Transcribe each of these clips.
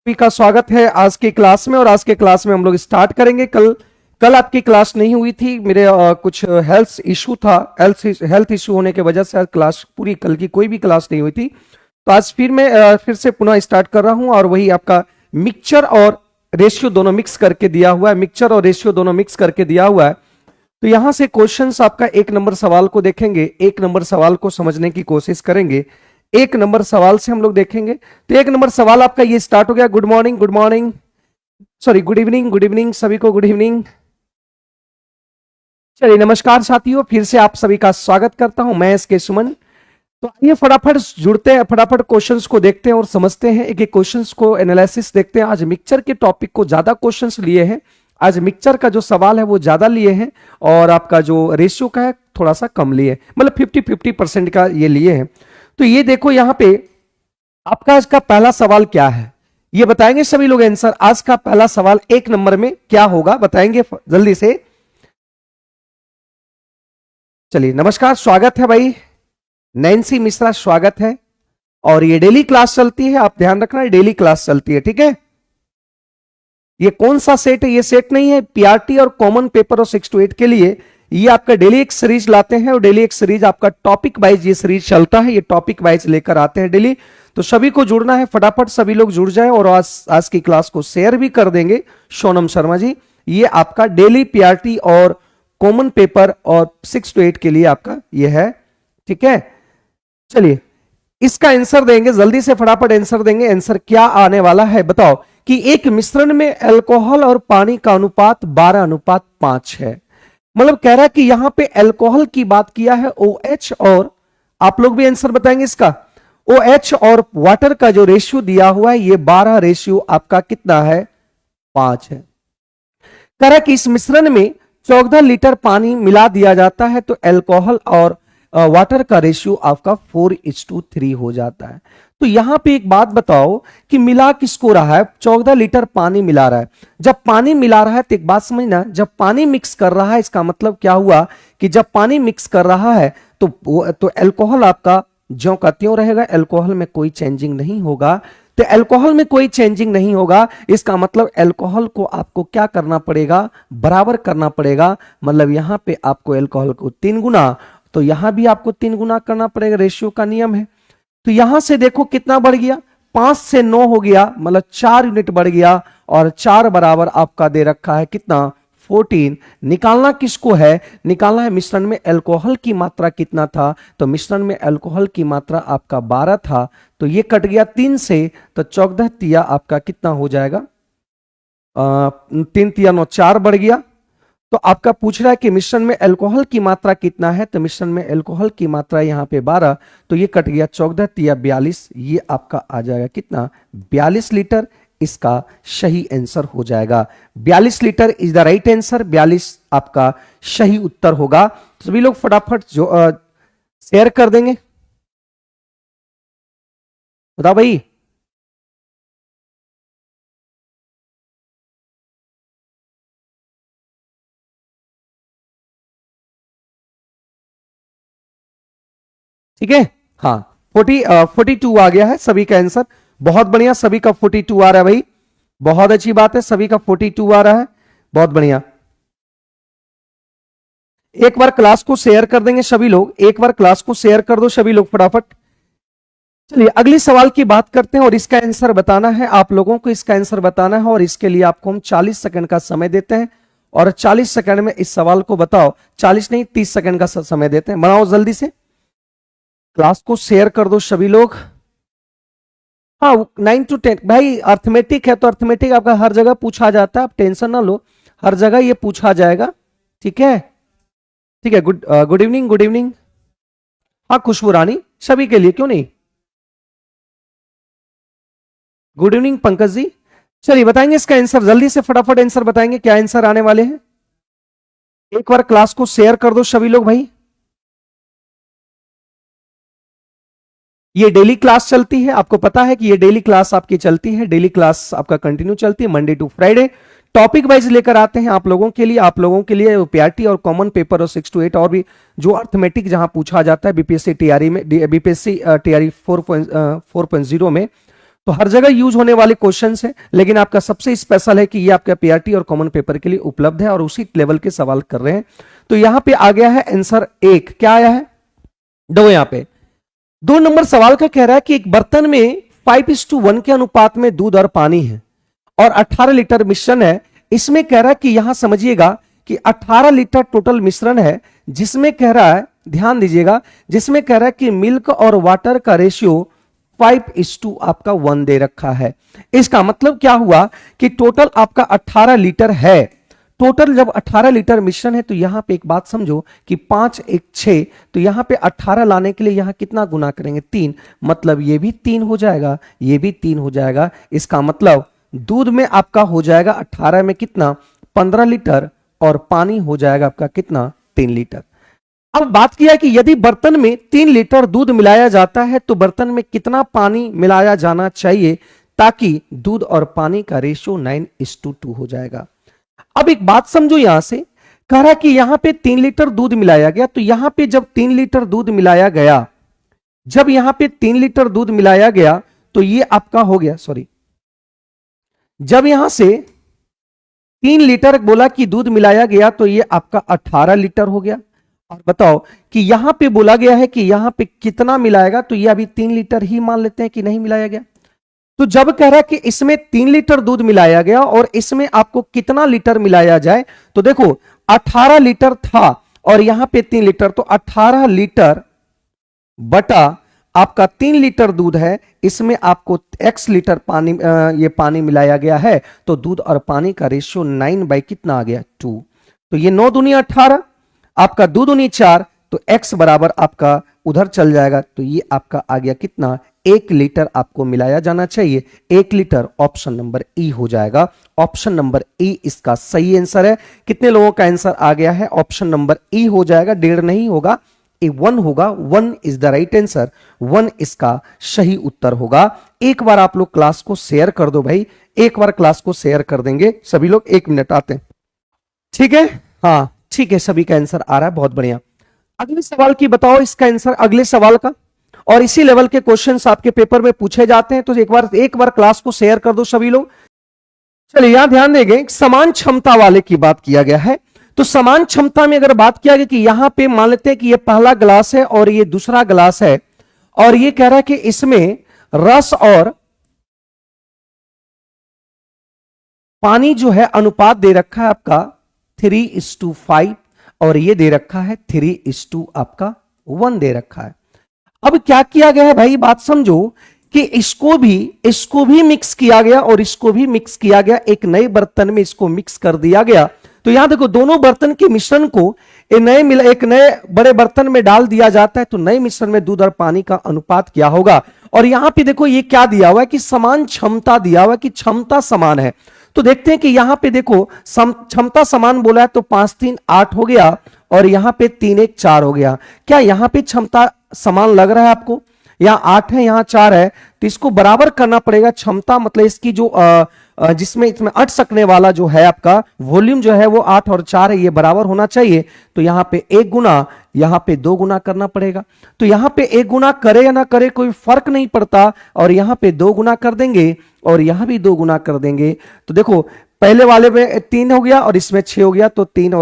सभी का स्वागत है आज की क्लास में। और आज के क्लास में हम लोग स्टार्ट करेंगे। कल आपकी क्लास नहीं हुई थी, मेरे कुछ हेल्थ इशू था। हेल्थ इशू होने की वजह से आज क्लास पूरी कल की कोई भी क्लास नहीं हुई थी। तो आज फिर मैं फिर से पुनः स्टार्ट कर रहा हूं। और वही आपका मिक्सचर और रेशियो दोनों मिक्स करके दिया हुआ है। मिक्सचर और रेशियो दोनों मिक्स करके दिया हुआ है। तो यहां से क्वेश्चंस आपका एक नंबर सवाल को देखेंगे, एक नंबर सवाल को समझने की कोशिश करेंगे। एक नंबर सवाल से हम लोग देखेंगे। तो एक नंबर सवाल आपका ये स्टार्ट हो गया। Good morning, sorry good evening सभी को गुड इवनिंग। चलिए नमस्कार साथियों, फिर से आप सभी का स्वागत करता हूं मैं एसके सुमन। तो आइए फटाफट जुड़ते हैं, फटाफट क्वेश्चंस को देखते हैं और समझते हैं। एक एक क्वेश्चंस को एनालिसिस देखते हैं। आज मिक्सचर के टॉपिक को ज्यादा क्वेश्चंस लिए हैं। आज मिक्सचर का जो सवाल है वो ज्यादा लिए हैं और आपका जो रेशियो का है थोड़ा सा कम लिए, मतलब 50-50% का ये लिए हैं। तो ये देखो यहां पे आपका आज का पहला सवाल क्या है ये बताएंगे सभी लोग आंसर। आज का पहला सवाल एक नंबर में क्या होगा बताएंगे जल्दी से। चलिए नमस्कार, स्वागत है भाई नैन्सी मिश्रा, स्वागत है। और ये डेली क्लास चलती है, आप ध्यान रखना डेली क्लास चलती है, ठीक है। ये कौन सा सेट है? ये सेट नहीं है, पीआरटी और कॉमन पेपर और 6 to 8 के लिए ये आपका डेली एक सीरीज लाते हैं। और डेली एक सीरीज आपका टॉपिक वाइज ये सीरीज चलता है, ये टॉपिक वाइज लेकर आते हैं डेली। तो सभी को जुड़ना है, फटाफट सभी लोग जुड़ जाएं और आज की क्लास को शेयर भी कर देंगे सोनम शर्मा जी। ये आपका डेली पीआरटी और कॉमन पेपर और 6 to 8 के लिए आपका ये है, ठीक है। चलिए इसका आंसर देंगे जल्दी से, फटाफट आंसर देंगे। आंसर क्या आने वाला है बताओ कि एक मिश्रण में अल्कोहल और पानी का अनुपात 12:5 है। मतलब कह रहा है कि यहां पे अल्कोहल की बात किया है OH, और आप लोग भी आंसर बताएंगे इसका। OH और वाटर का जो रेशियो दिया हुआ है ये 12 रेशियो आपका कितना है? 5 है। कह रहा है कि इस मिश्रण में 14 लीटर पानी मिला दिया जाता है तो अल्कोहल और वाटर का रेशियो आपका 4:3 हो जाता है। तो यहां पे एक बात बताओ कि मिला किसको रहा है? 14 लीटर पानी मिला रहा है। जब पानी मिला रहा है तो एक बात समझना, जब पानी मिक्स कर रहा है इसका मतलब क्या हुआ कि जब पानी मिक्स कर रहा है तो अल्कोहल आपका ज्यों का त्यों रहेगा, अल्कोहल में कोई चेंजिंग नहीं होगा। तो अल्कोहल में कोई चेंजिंग नहीं होगा, इसका मतलब अल्कोहल को आपको क्या करना पड़ेगा? बराबर करना पड़ेगा। मतलब यहां पे आपको अल्कोहल को 3 गुना, तो यहां भी आपको 3 गुना करना पड़ेगा, रेशियो का नियम है। तो यहां से देखो कितना बढ़ गया, 5 से 9 हो गया, मतलब 4 यूनिट बढ़ गया। और 4 बराबर आपका दे रखा है कितना? 14। निकालना किसको है? निकालना है मिश्रण में अल्कोहल की मात्रा कितना था। तो मिश्रण में अल्कोहल की मात्रा आपका 12 था, तो ये कट गया 3 से, तो 14 तिया आपका कितना हो जाएगा? 3 तिया 9, 4 बढ़ गया। तो आपका पूछ रहा है कि मिश्रण में अल्कोहल की मात्रा कितना है, तो मिश्रण में अल्कोहल की मात्रा यहां पे 12, तो ये कट गया 14 तिया 42, ये आपका आ जाएगा कितना? 42 लीटर। इसका सही आंसर हो जाएगा 42 litre is the right answer. 42 आपका सही उत्तर होगा। तो सभी लोग फटाफट जो शेयर कर देंगे, बताओ भाई। ठीक है, हाँ 42 आ गया है सभी का आंसर। बहुत बढ़िया, सभी का 42 आ रहा है भाई, बहुत अच्छी बात है, सभी का 42 आ रहा है, बहुत बढ़िया। एक बार क्लास को शेयर कर देंगे सभी लोग, एक बार क्लास को शेयर कर दो सभी लोग फटाफट। चलिए अगली सवाल की बात करते हैं और इसका आंसर बताना है आप लोगों को, इसका आंसर बताना है। और इसके लिए आपको हम 40 सेकंड का समय देते हैं और 40 सेकंड में इस सवाल को बताओ। 40 नहीं 30 सेकंड का समय देते हैं, बनाओ जल्दी से, क्लास को शेयर कर दो सभी लोग। हाँ 9 to 10 भाई, अर्थमेटिक है तो अर्थमेटिक आपका हर जगह पूछा जाता है, आप टेंशन ना लो, हर जगह ये पूछा जाएगा, ठीक है। ठीक है, गुड इवनिंग, गुड इवनिंग। हाँ खुशबू रानी, सभी के लिए, क्यों नहीं। Good evening Pankaj ji. चलिए बताएंगे इसका आंसर जल्दी से, फटाफट आंसर बताएंगे, क्या आंसर आने वाले हैं। एक बार क्लास को शेयर कर दो सभी लोग भाई। ये डेली क्लास चलती है, आपको पता है कि ये डेली क्लास आपकी चलती है, डेली क्लास आपका कंटिन्यू चलती है Monday to Friday. Topic wise लेकर आते हैं आप लोगों के लिए, आप लोगों के लिए पीआरटी और कॉमन पेपर और 6 to 8 और भी जो अर्थमेटिक जहां पूछा जाता है बीपीएससी टीआरई में, बीपीएससी टीआरई 4.0 में, तो हर जगह यूज होने वाले क्वेश्चन है, लेकिन आपका सबसे स्पेशल है कि ये आपका पीआरटी और कॉमन पेपर के लिए उपलब्ध है और उसी लेवल के सवाल कर रहे हैं। तो यहां पे आ गया है आंसर 1, क्या आया है? दो। यहां पे 2 नंबर सवाल का कह रहा है कि एक बर्तन में 5:1 के अनुपात में दूध और पानी है और 18 लीटर मिश्रण है। इसमें कह रहा है कि यहां समझिएगा कि 18 लीटर टोटल मिश्रण है, जिसमें कह रहा है, ध्यान दीजिएगा, जिसमें कह रहा है कि मिल्क और वाटर का रेशियो 5:1 आपका 1 दे रखा है। इसका मतलब क्या हुआ कि टोटल आपका 18 लीटर है। टोटल जब 18 लीटर मिश्रण है तो यहां पे एक बात समझो कि 5 1 6, तो यहां पे 18 लाने के लिए यहां कितना गुना करेंगे? 3। मतलब ये भी 3 हो जाएगा, ये भी 3 हो जाएगा। इसका मतलब दूध में आपका हो जाएगा 18 में कितना? 15 लीटर, और पानी हो जाएगा आपका कितना? 3 लीटर। अब बात किया है कि यदि बर्तन में 3 लीटर दूध मिलाया जाता है तो बर्तन में कितना पानी मिलाया जाना चाहिए ताकि दूध और पानी का रेशियो 9:2 हो जाएगा। अब एक बात समझो, यहां से कह रहा है कि यहां पे 3 लीटर दूध मिलाया गया, तो यहां पे जब 3 लीटर दूध मिलाया गया, जब यहां पे 3 लीटर दूध मिलाया गया तो ये आपका हो गया, सॉरी, जब यहां से 3 लीटर बोला कि दूध मिलाया गया तो ये आपका 18 लीटर हो गया। और बताओ कि यहां पे बोला गया है कि यहां पे कितना मिलाएगा, तो ये अभी 3 लीटर ही मान लेते हैं कि नहीं मिलाया गया। तो जब कह रहा है कि इसमें 3 लीटर दूध मिलाया गया और इसमें आपको कितना लीटर मिलाया जाए, तो देखो 18 लीटर था और यहां पे 3 लीटर, तो 18 लीटर बटा आपका 3 लीटर दूध है, इसमें आपको x लीटर पानी ये पानी मिलाया गया है, तो दूध और पानी का रेशियो 9 बाई कितना आ गया? 2। तो ये 9 दूनी 18, आपका 2 दूनी 4, तो x बराबर आपका उधर चल जाएगा, तो ये आपका आ गया कितना? 1 लीटर आपको मिलाया जाना चाहिए। 1 लीटर ऑप्शन नंबर ई हो जाएगा। ऑप्शन नंबर ई इसका सही आंसर है। कितने लोगों का आंसर आ गया है? ऑप्शन नंबर ई हो जाएगा, 1.5 नहीं होगा, ए 1 होगा। 1 इज द राइट आंसर, 1 इसका सही उत्तर होगा। एक बार आप लोग क्लास को शेयर कर दो भाई, एक बार क्लास को शेयर कर देंगे सभी लोग। 1 मिनट आते हैं, ठीक है? हाँ ठीक है, सभी का आंसर आ रहा है, बहुत बढ़िया। अगले सवाल की बताओ इसका आंसर, अगले सवाल का। और इसी लेवल के क्वेश्चंस आपके पेपर में पूछे जाते हैं, तो एक बार क्लास को शेयर कर दो सभी लोग। चलिए यहां ध्यान देंगे, समान क्षमता वाले की बात किया गया है। तो समान क्षमता में अगर बात किया गया कि यहां पे मान लेते हैं कि ये पहला ग्लास है और ये दूसरा ग्लास है, और ये कह रहा है कि इसमें रस और पानी जो है अनुपात दे रखा है आपका 3:5, और ये दे रखा है 3:2 आपका 1 दे रखा है। अब क्या किया गया है भाई, बात समझो कि इसको भी मिक्स किया गया और इसको भी मिक्स किया गया, एक नए बर्तन में इसको मिक्स कर दिया गया। तो यहां देखो दोनों बर्तन के मिश्रण को एक नए बड़े बर्तन में डाल दिया जाता है, तो नए मिश्रण में दूध और पानी का अनुपात क्या होगा। और यहां पे देखो ये क्या दिया हुआ है कि समान क्षमता दिया हुआ है, कि क्षमता समान है। तो देखते हैं कि यहां पे देखो क्षमता समान बोला है, तो 5 3 8 हो गया, और यहां पे 3 1 4 हो गया। क्या यहां पे क्षमता समान लग रहा है आपको? यहां 8 है, यहां 4 है, तो इसको बराबर करना पड़ेगा। क्षमता मतलब इसकी जो जिसमें इसमें अट सकने वाला जो है आपका वॉल्यूम जो है वो 8 और 4 है, ये बराबर होना चाहिए। तो यहां पे 1 गुना, यहां पे 2 गुना करना पड़ेगा। तो यहां पे 1 गुना करे या ना करे कोई फर्क नहीं पड़ता, और यहां पे 2 गुना कर देंगे और यहां भी 2 गुना कर देंगे। तो देखो पहले वाले में 3 हो गया और इसमें 6 हो गया, तो 3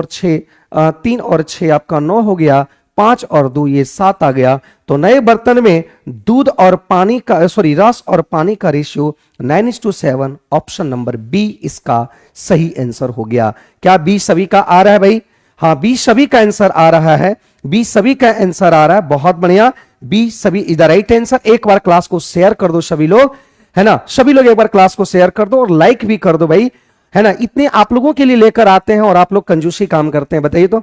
और 6 आपका 9 हो गया, 5 और 2 ये 7 आ गया। तो नए बर्तन में दूध और पानी का रस और पानी का रेशियो 9:7, ऑप्शन नंबर बी इसका सही आंसर हो गया। क्या बी सभी का आ रहा है भाई? हाँ बी सभी का आंसर आ रहा है, बी सभी का आंसर आ रहा है, बहुत बढ़िया। बी सभी इज द राइट आंसर। एक बार क्लास को शेयर कर दो सभी लोग, है ना? सभी लोग एक बार क्लास को शेयर कर दो और लाइक भी कर दो भाई, है ना? इतने आप लोगों के लिए लेकर आते हैं और आप लोग कंजूसी काम करते हैं, बताइए तो।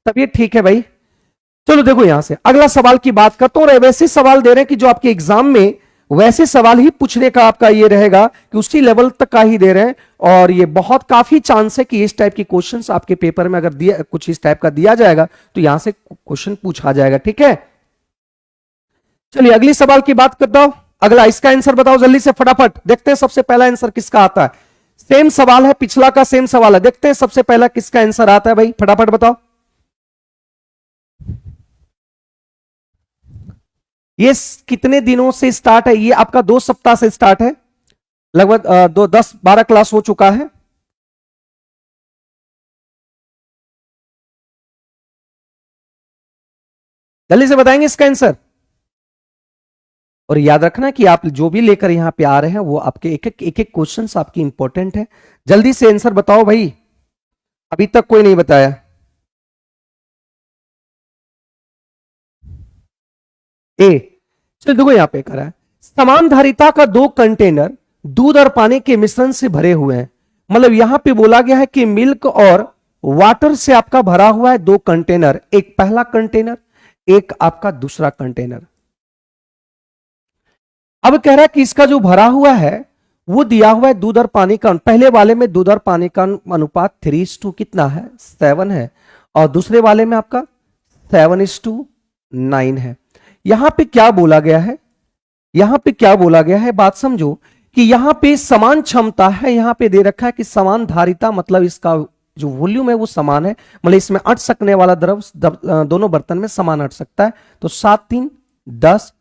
तब ठीक है भाई। चलो देखो यहां से अगला सवाल की बात करता हूं, और वैसे सवाल दे रहे हैं कि जो आपके एग्जाम में वैसे सवाल ही पूछने का आपका ये रहेगा कि उसी लेवल तक का ही दे रहे हैं, और ये बहुत काफी चांस है कि इस टाइप के क्वेश्चंस आपके पेपर में अगर दिया कुछ इस टाइप का दिया जाएगा तो यहां से क्वेश्चन पूछा जाएगा, ठीक है? चलिए अगली सवाल की बात करता हूं। अगला इसका आंसर बताओ जल्दी से, फटाफट देखते हैं सबसे पहला आंसर किसका आता है। सेम सवाल है, पिछला का सेम सवाल है, देखते हैं सबसे पहला किसका आंसर आता है भाई, फटाफट बताओ। ये कितने दिनों से स्टार्ट है? ये आपका 2 सप्ताह से स्टार्ट है, लगभग 10-12 क्लास हो चुका है। जल्दी से बताएंगे इसका आंसर। और याद रखना कि आप जो भी लेकर यहां पे आ रहे हैं वो आपके एक एक क्वेश्चन आपकी इंपॉर्टेंट है। जल्दी से आंसर बताओ भाई, अभी तक कोई नहीं बताया। ए, चलो देखो यहां पे करा है, समान धारिता का 2 कंटेनर दूध और पानी के मिश्रण से भरे हुए हैं। मतलब यहां पे बोला गया है कि मिल्क और वाटर से आपका भरा हुआ है 2 कंटेनर, एक पहला कंटेनर, एक आपका दूसरा कंटेनर। अब कह रहा है कि इसका जो भरा हुआ है वो दिया हुआ है दूध और पानी का, पहले वाले में दूध और पानी का अनुपात 3:2 कितना है, 7 है, और दूसरे वाले में आपका 7:9 है। यहां पे क्या बोला गया है, यहां पे क्या बोला गया है, बात समझो कि यहां पे समान क्षमता है, यहां पे दे रखा है कि समान धारिता, मतलब इसका जो वॉल्यूम है वो समान है, मतलब इसमें अट सकने वाला द्रव दोनों बर्तन में समान अट सकता है। तो 7×3 10,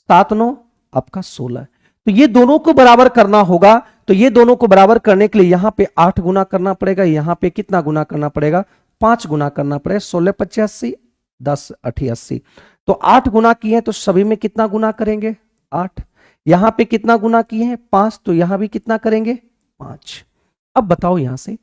7×9 आपका 16। तो ये दोनों को बराबर करना होगा, तो ये दोनों को बराबर करने के लिए यहां पे 8 गुना करना पड़ेगा, यहां पे कितना गुना करना पड़ेगा, 5 गुना करना पड़ेगा। 16×5 = 80, 10×8 = 80। तो 8 गुना किए हैं तो सभी में कितना गुना करेंगे, 8। यहां पे कितना गुना किए हैं, 5, तो यहां भी कितना करेंगे, 5। अब बताओ यहां से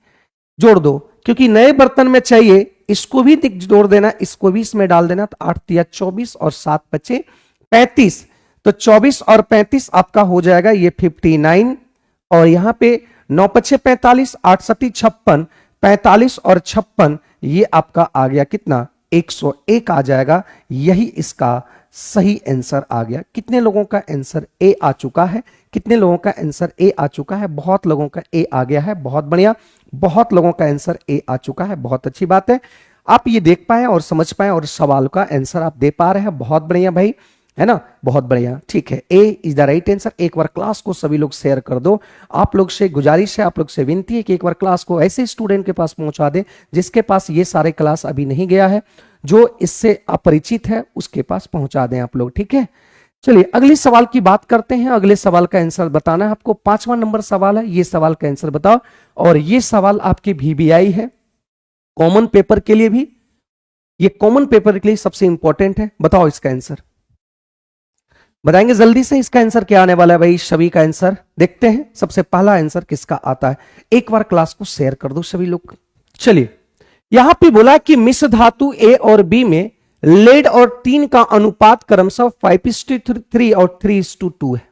जोड़ दो, क्योंकि नए बर्तन में चाहिए, इसको भी जोड़ देना, इसको भी इसमें डाल देना। तो 8×3 = 24 और 7×5 = 35। तो 24 और 35 आपका हो जाएगा ये 59, और यहां पे 9×5 = 45, 8×7 = 56, 45 और 56 ये आपका आ गया कितना, 101 आ जाएगा। यही इसका सही आंसर आ गया। कितने लोगों का आंसर ए आ चुका है, कितने लोगों का आंसर ए आ चुका है, बहुत लोगों का ए आ गया है, बहुत बढ़िया, बहुत लोगों का आंसर ए आ चुका है, बहुत अच्छी बात है। आप ये देख पाए और समझ पाए और सवाल का आंसर आप दे पा रहे हैं, बहुत बढ़िया भाई, है ना, बहुत बढ़िया, ठीक है, ए इज द राइट आंसर। एक बार क्लास को सभी लोग शेयर कर दो। आप लोग से गुजारिश है, आप लोग से विनती है कि एक बार क्लास को ऐसे स्टूडेंट के पास पहुंचा दें जिसके पास ये सारे क्लास अभी नहीं गया है, जो इससे अपरिचित है उसके पास पहुंचा दें आप लोग, ठीक है। चलिए अगले सवाल की बात करते हैं। अगले सवाल का आंसर बताना है आपको, 5वां नंबर सवाल है, ये सवाल का आंसर बताओ। और ये सवाल आपके VBI है, कॉमन पेपर के लिए भी, ये कॉमन पेपर के लिए सबसे इंपॉर्टेंट है। बताओ इसका आंसर, बताएंगे जल्दी से इसका आंसर क्या आने वाला है भाई। सभी का आंसर देखते हैं, सबसे पहला आंसर किसका आता है। एक बार क्लास को शेयर कर दो सभी लोग। चलिए यहां पे बोला कि मिश्र धातु ए और बी में लेड और टीन का अनुपात क्रमशः 5:3 और 3:2 है।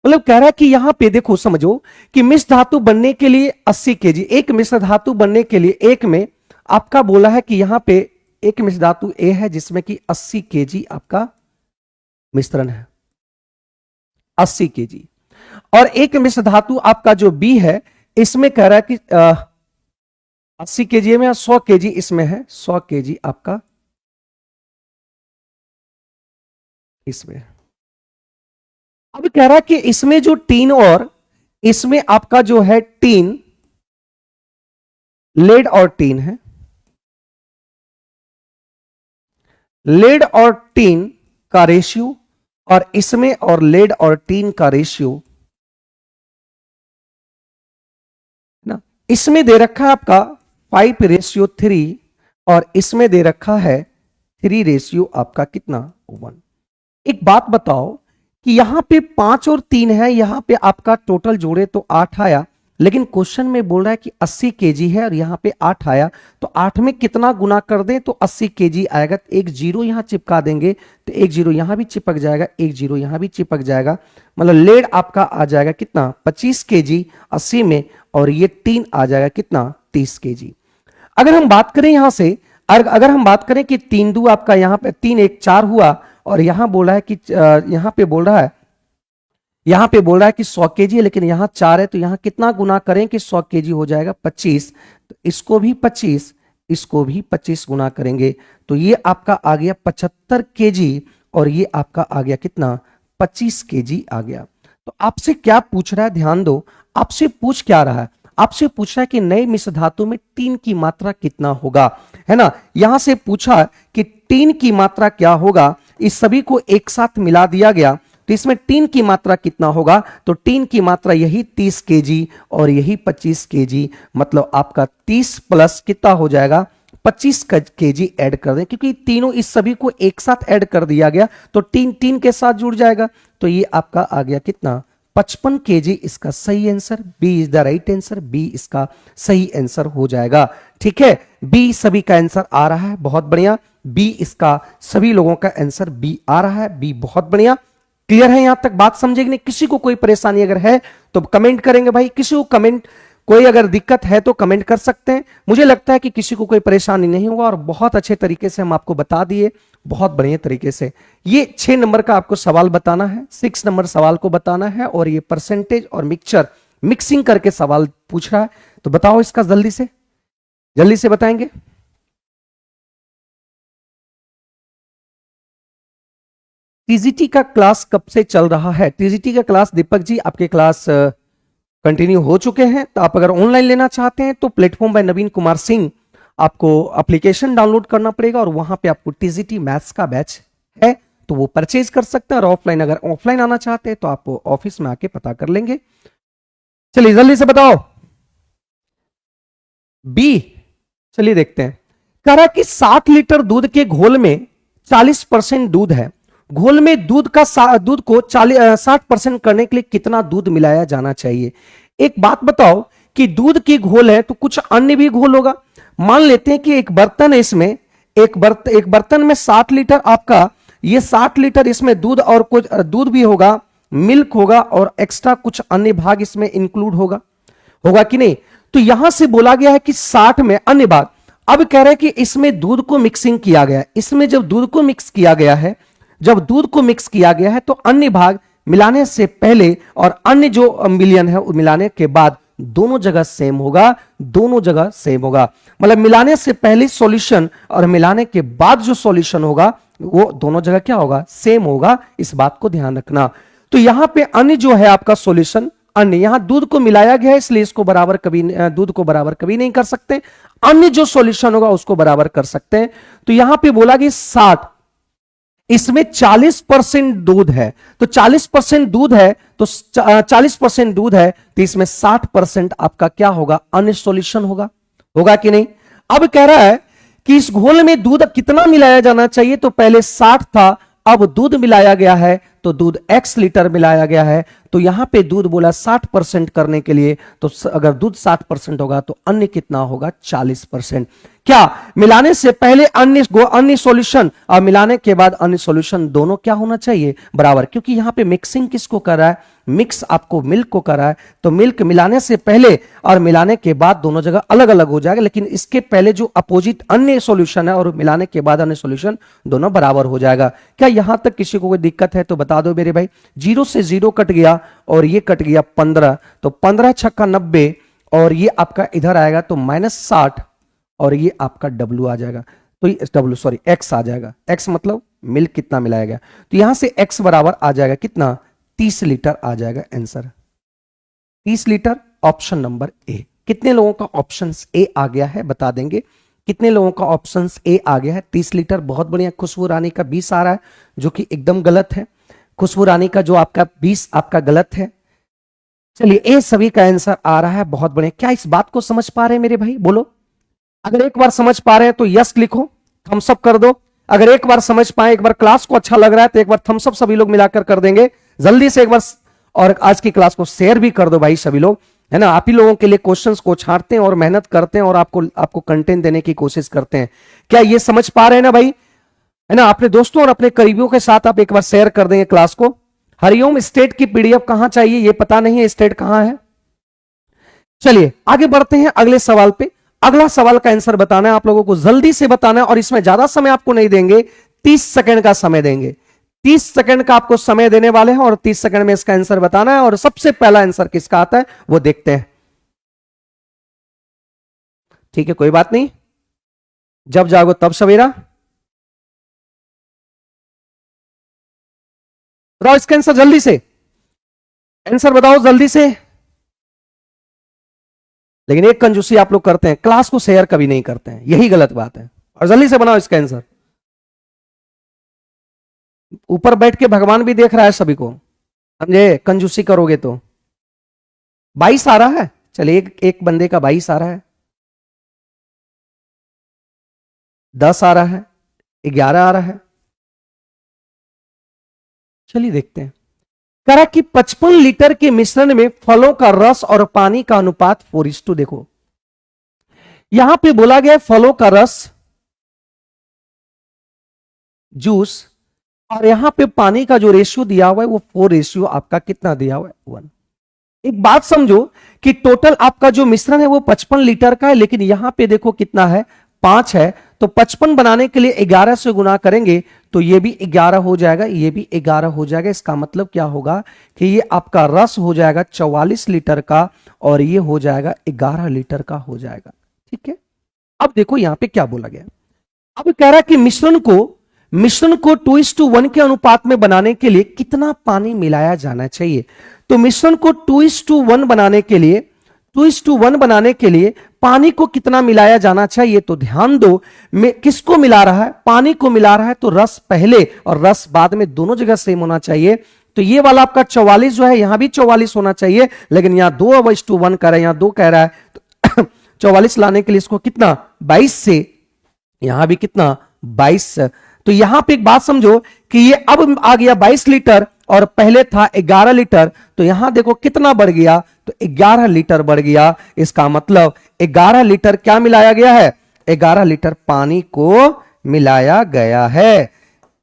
मतलब कह रहा है कि यहां पे देखो, समझो कि मिश्र धातु बनने के लिए 80 kg, एक मिश्र धातु बनने के लिए एक में आपका बोला है कि यहां पे एक मिश्र धातु ए है जिसमें कि 80 kg आपका मिश्रण है, 80 kg, और एक मिश्र धातु आपका जो बी है इसमें कह रहा है कि 80 kg में 100 kg इसमें है, 100 kg आपका इसमें। अब कह रहा है कि इसमें जो टीन और इसमें आपका जो है टीन, लेड और टीन है, लेड और टीन का रेशियो, और इसमें और लेड और टीन का रेशियो ना, इसमें दे रखा है आपका 5:3 और इसमें दे रखा है 3 आपका कितना, 1। एक बात बताओ कि यहां पे 5 और 3 है, यहां पे आपका टोटल जोड़े तो 8 आया, लेकिन क्वेश्चन में बोल रहा है कि 80 kg है और यहां पे 8 आया, तो 8 में कितना गुना कर दें तो 80 kg आएगा। तो एक 0 यहां चिपका देंगे तो एक 0 यहां भी चिपक जाएगा, एक 0 यहां भी चिपक जाएगा, मतलब लेड आपका आ जाएगा कितना, 25 kg 80 में, और ये टीन आ जाएगा कितना, 30 kg। अगर हम बात करें यहां से, अगर हम बात करें कि 3×2 आपका यहां पे 3 1 4 हुआ, और यहां बोल रहा है कि यहां पे बोल रहा है कि 100 kg है, लेकिन यहां 4 है, तो यहां कितना गुना करें कि 100 kg हो जाएगा 25, तो इसको भी 25, इसको भी 25 गुना करेंगे, तो ये आपका आ गया 75 kg, और ये आपका आ गया कितना, 25 kg आ गया। तो आपसे क्या पूछ रहा है, ध्यान दो, आपसे पूछ क्या रहा है, आपसे पूछ रहा है कि नए मिश्र धातु में टीन की मात्रा कितना होगा, है ना। यहां से पूछा कि टीन की मात्रा क्या होगा, इस सभी को एक साथ मिला दिया गया तो इसमें टीन की मात्रा कितना होगा, तो टीन की मात्रा यही 30 केजी और यही 25 केजी, मतलब आपका 30 प्लस कितना हो जाएगा 25 केजी ऐड कर दें, क्योंकि तीनों इस सभी को एक साथ ऐड कर दिया गया तो टीन टीन के साथ जुड़ जाएगा, तो ये आपका आ गया कितना 55 केजी। इसका सही answer B is the right answer, B इसका सही आंसर हो जाएगा। ठीक है, बी सभी का आंसर आ रहा है, बहुत बढ़िया। बी इसका सभी लोगों का आंसर बी आ रहा है, बी बहुत बढ़िया। क्लियर है यहां तक, बात समझेगी नहीं? किसी को कोई परेशानी अगर है तो कमेंट करेंगे भाई, किसी को कमेंट कोई अगर दिक्कत है तो कमेंट कर सकते हैं। मुझे लगता है कि किसी को कोई परेशानी नहीं होगा और बहुत अच्छे तरीके से हम आपको बता दिए, बहुत बढ़िया तरीके से। ये 6 नंबर का आपको सवाल बताना है, 6 नंबर सवाल को बताना है और ये परसेंटेज और मिक्सचर मिक्सिंग करके सवाल पूछ रहा है, तो बताओ इसका जल्दी से बताएंगे। टीजीटी का क्लास कब से चल रहा है? टीजीटी का क्लास दीपक जी आपके क्लास कंटिन्यू हो चुके हैं, तो आप अगर ऑनलाइन लेना चाहते हैं तो प्लेटफॉर्म बाय नवीन कुमार सिंह आपको एप्लीकेशन डाउनलोड करना पड़ेगा और वहां पे आपको टीजीटी मैथ्स का बैच है तो वो परचेज कर सकते हैं। और ऑफलाइन अगर ऑफलाइन आना चाहते हैं तो आप ऑफिस में आके पता कर लेंगे। चलिए जल्दी से बताओ बी। चलिए देखते हैं, कह रहा कि 60 लीटर दूध के घोल में 40% दूध है, घोल में दूध को 60% करने के लिए कितना दूध मिलाया जाना चाहिए? एक बात बताओ कि दूध की घोल है तो कुछ अन्य भी घोल होगा। मान लेते हैं कि एक बर्तन है, इसमें एक बर्तन में 60 लीटर आपका, ये 60 लीटर इसमें दूध और कुछ दूध भी होगा, मिल्क होगा और एक्स्ट्रा कुछ अन्य भाग इसमें इंक्लूड होगा कि नहीं? तो यहां से बोला गया है कि 60 में अन्य भाग। अब कह रहे हैं कि इसमें दूध को मिक्सिंग किया गया है, इसमें जब दूध को मिक्स किया गया है, जब दूध को मिक्स किया गया है तो अन्य भाग मिलाने से पहले और अन्य जो मिलियन है मिलाने के बाद दोनों जगह सेम होगा, दोनों जगह सेम होगा। मतलब मिलाने से पहले सॉल्यूशन और मिलाने के बाद जो सॉल्यूशन होगा वो दोनों जगह क्या होगा, सेम होगा। इस बात को ध्यान रखना। तो यहां पे अन्य जो है आपका सॉल्यूशन, अन्य यहां दूध को मिलाया गया है इसलिए इसको बराबर कभी दूध को बराबर कभी नहीं कर सकते, अन्य जो सॉल्यूशन होगा उसको बराबर कर सकते हैं। तो यहां पे बोला कि 60, इसमें 40% दूध है, तो 40% दूध है तो 40% दूध है तो इसमें 60% आपका क्या होगा, अन्य सॉल्यूशन होगा कि नहीं? अब कह रहा है कि इस घोल में दूध कितना मिलाया जाना चाहिए, तो पहले 60 था, अब दूध मिलाया गया है तो दूध x लीटर मिलाया गया है, तो यहां पे दूध बोला 60% करने के लिए, तो अगर दूध 60% होगा तो अन्य कितना होगा, 40%। क्या मिलाने से पहले अन्य सॉल्यूशन और मिलाने के बाद अन्य सॉल्यूशन दोनों क्या होना चाहिए, बराबर, क्योंकि यहां पे मिक्सिंग किसको कर रहा है, मिक्स आपको मिल्क को कर रहा है, तो मिल्क मिलाने से पहले और मिलाने के बाद दोनों जगह अलग अलग हो जाएगा, लेकिन इसके पहले जो अपोजिट अन्य सॉल्यूशन है और मिलाने के बाद अन्य सॉल्यूशन दोनों बराबर हो जाएगा। क्या यहां तक किसी को कोई दिक्कत है तो बता दो मेरे भाई। 0 से 0 कट गया और ये कट गया 15, तो 15 छक्का 90 और ये आपका इधर आएगा तो -60 और ये आपका W आ जाएगा, तो ये X आ जाएगा। X मतलब मिल्क कितना मिलाया गया, तो यहां से X बराबर आ जाएगा कितना, 30 लीटर आ जाएगा answer, 30 litre option number A. कितने लोगों का ऑप्शन ए आ गया है बता देंगे, कितने लोगों का ऑप्शन ए आ गया है? 30 लीटर, बहुत बढ़िया। खुशबू रानी का 20 आ रहा है जो कि एकदम गलत है, खुशबू रानी का जो आपका 20 आपका गलत है। चलिए ए सभी का आंसर आ रहा है, बहुत बढ़िया। क्या इस बात को समझ पा रहे हैं मेरे भाई, बोलो। अगर एक बार समझ पा रहे हैं तो यस लिखो, थम्स अप कर दो। अगर एक बार समझ पाए, एक बार क्लास को अच्छा लग रहा है तो एक बार थम्स अप सभी लोग मिलाकर कर देंगे जल्दी से एक बार। और आज की क्लास को शेयर भी कर दो भाई सभी लोग, है ना। आप ही लोगों के लिए क्वेश्चंस को छांटते हैं और मेहनत करते हैं और आपको कंटेंट देने की कोशिश करते हैं। क्या ये समझ पा रहे हैं ना भाई, है ना। अपने दोस्तों और अपने करीबियों के साथ आप एक बार शेयर कर देंगे क्लास को। हरिओम स्टेट की पीडीएफ कहां चाहिए ये पता नहीं है, स्टेट कहां है। चलिए आगे बढ़ते हैं अगले सवाल पे। अगला सवाल का आंसर बताना है आप लोगों को, जल्दी से बताना है और इसमें ज्यादा समय आपको नहीं देंगे, 30 सेकंड का समय देंगे। 30 सेकंड का आपको समय देने वाले हैं और 30 सेकंड में इसका आंसर बताना है। और सबसे पहला आंसर किसका आता है वो देखते हैं, ठीक है, कोई बात नहीं। जब जागो तब सवेरा। बताओ इसका आंसर जल्दी से, आंसर बताओ जल्दी से। लेकिन एक कंजूसी आप लोग करते हैं, क्लास को शेयर कभी नहीं करते हैं, यही गलत बात है। और जल्दी से बनाओ इसका आंसर। ऊपर बैठ के भगवान भी देख रहा है सभी को, समझे, कंजूसी करोगे तो। 22 आ रहा है, चलिए एक बंदे का 22 आ रहा है, 10 आ रहा है, 11 आ रहा है। चलिए देखते हैं। कह रहा कि 55 लीटर के मिश्रण में फलों का रस और पानी का अनुपात 4:2। देखो यहां पे बोला गया फलों का रस, जूस, और यहां पे पानी का जो रेशियो दिया हुआ है वो 4 रेशियो आपका कितना दिया हुआ है, 1। एक बात समझो कि टोटल आपका जो मिश्रण है वो 55 लीटर का है, लेकिन यहां पे देखो कितना है, 5 है। तो 55 बनाने के लिए 11 से गुना करेंगे तो ये भी 11 हो जाएगा, ये भी 11 हो जाएगा। इसका मतलब क्या होगा कि ये आपका रस हो जाएगा 44 लीटर का और ये हो जाएगा 11 लीटर का हो जाएगा। ठीक है, अब देखो यहां पे क्या बोला गया। अब कह रहा है कि मिश्रण को 2:1 के अनुपात में बनाने के लिए कितना पानी मिलाया जाना चाहिए। तो मिश्रण को 2:1 बनाने के लिए 2:1 बनाने के लिए पानी को कितना मिलाया जाना चाहिए। तो ध्यान दो, किसको मिला रहा है, पानी को मिला रहा है, तो रस पहले और रस बाद में दोनों जगह सेम होना चाहिए। तो ये वाला आपका 44 जो है यहां भी 44 होना चाहिए, लेकिन यहां 2:1 कह रहा है, यहां 2 कह रहा है, तो 44 लाने के लिए इसको कितना 22 से, यहां भी कितना 22। तो यहां पे एक बात समझो कि ये अब आ गया 22 लीटर और पहले था 11 लीटर, तो यहां देखो कितना बढ़ गया, तो 11 लीटर बढ़ गया। इसका मतलब 11 लीटर क्या मिलाया गया है, 11 लीटर पानी को मिलाया गया है।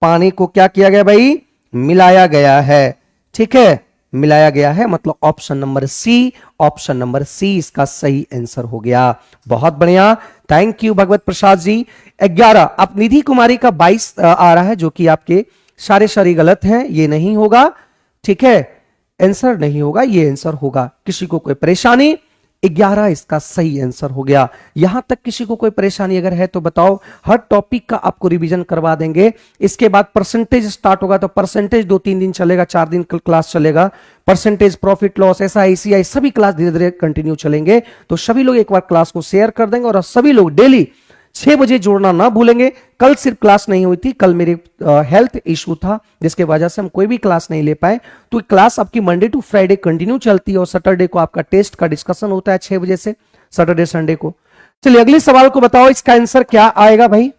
पानी को क्या किया गया भाई, मिलाया गया है। ठीक है, मिलाया गया है, मतलब ऑप्शन नंबर सी इसका सही आंसर हो गया। बहुत बढ़िया, थैंक यू भगवत प्रसाद जी। 11 अब निधि कुमारी का 22 आ रहा है, जो कि आपके सारे गलत हैं, ये नहीं होगा। ठीक है, आंसर नहीं होगा, ये आंसर होगा। किसी को कोई परेशानी, 11 इसका सही आंसर हो गया। यहां तक किसी को कोई परेशानी अगर है तो बताओ, हर टॉपिक का आपको रिवीजन करवा देंगे। इसके बाद परसेंटेज स्टार्ट होगा, तो परसेंटेज 2-3 दिन चलेगा, 4 दिन क्लास चलेगा। Percentage, profit loss, SI ECI सभी क्लास धीरे धीरे कंटिन्यू चलेंगे। तो सभी लोग एक बार क्लास को शेयर कर देंगे और सभी लोग डेली 6 बजे जुड़ना ना भूलेंगे। कल सिर्फ क्लास नहीं हुई थी, कल मेरे हेल्थ इशू था जिसके वजह से हम कोई भी क्लास नहीं ले पाए। तो क्लास आपकी मंडे टू फ्राइडे कंटिन्यू चलती है और सैटरडे को आपका टेस्ट का डिस्कशन होता है 6 बजे से, सैटरडे संडे को। चलिए अगले सवाल को बताओ, इसका आंसर क्या आएगा भाई,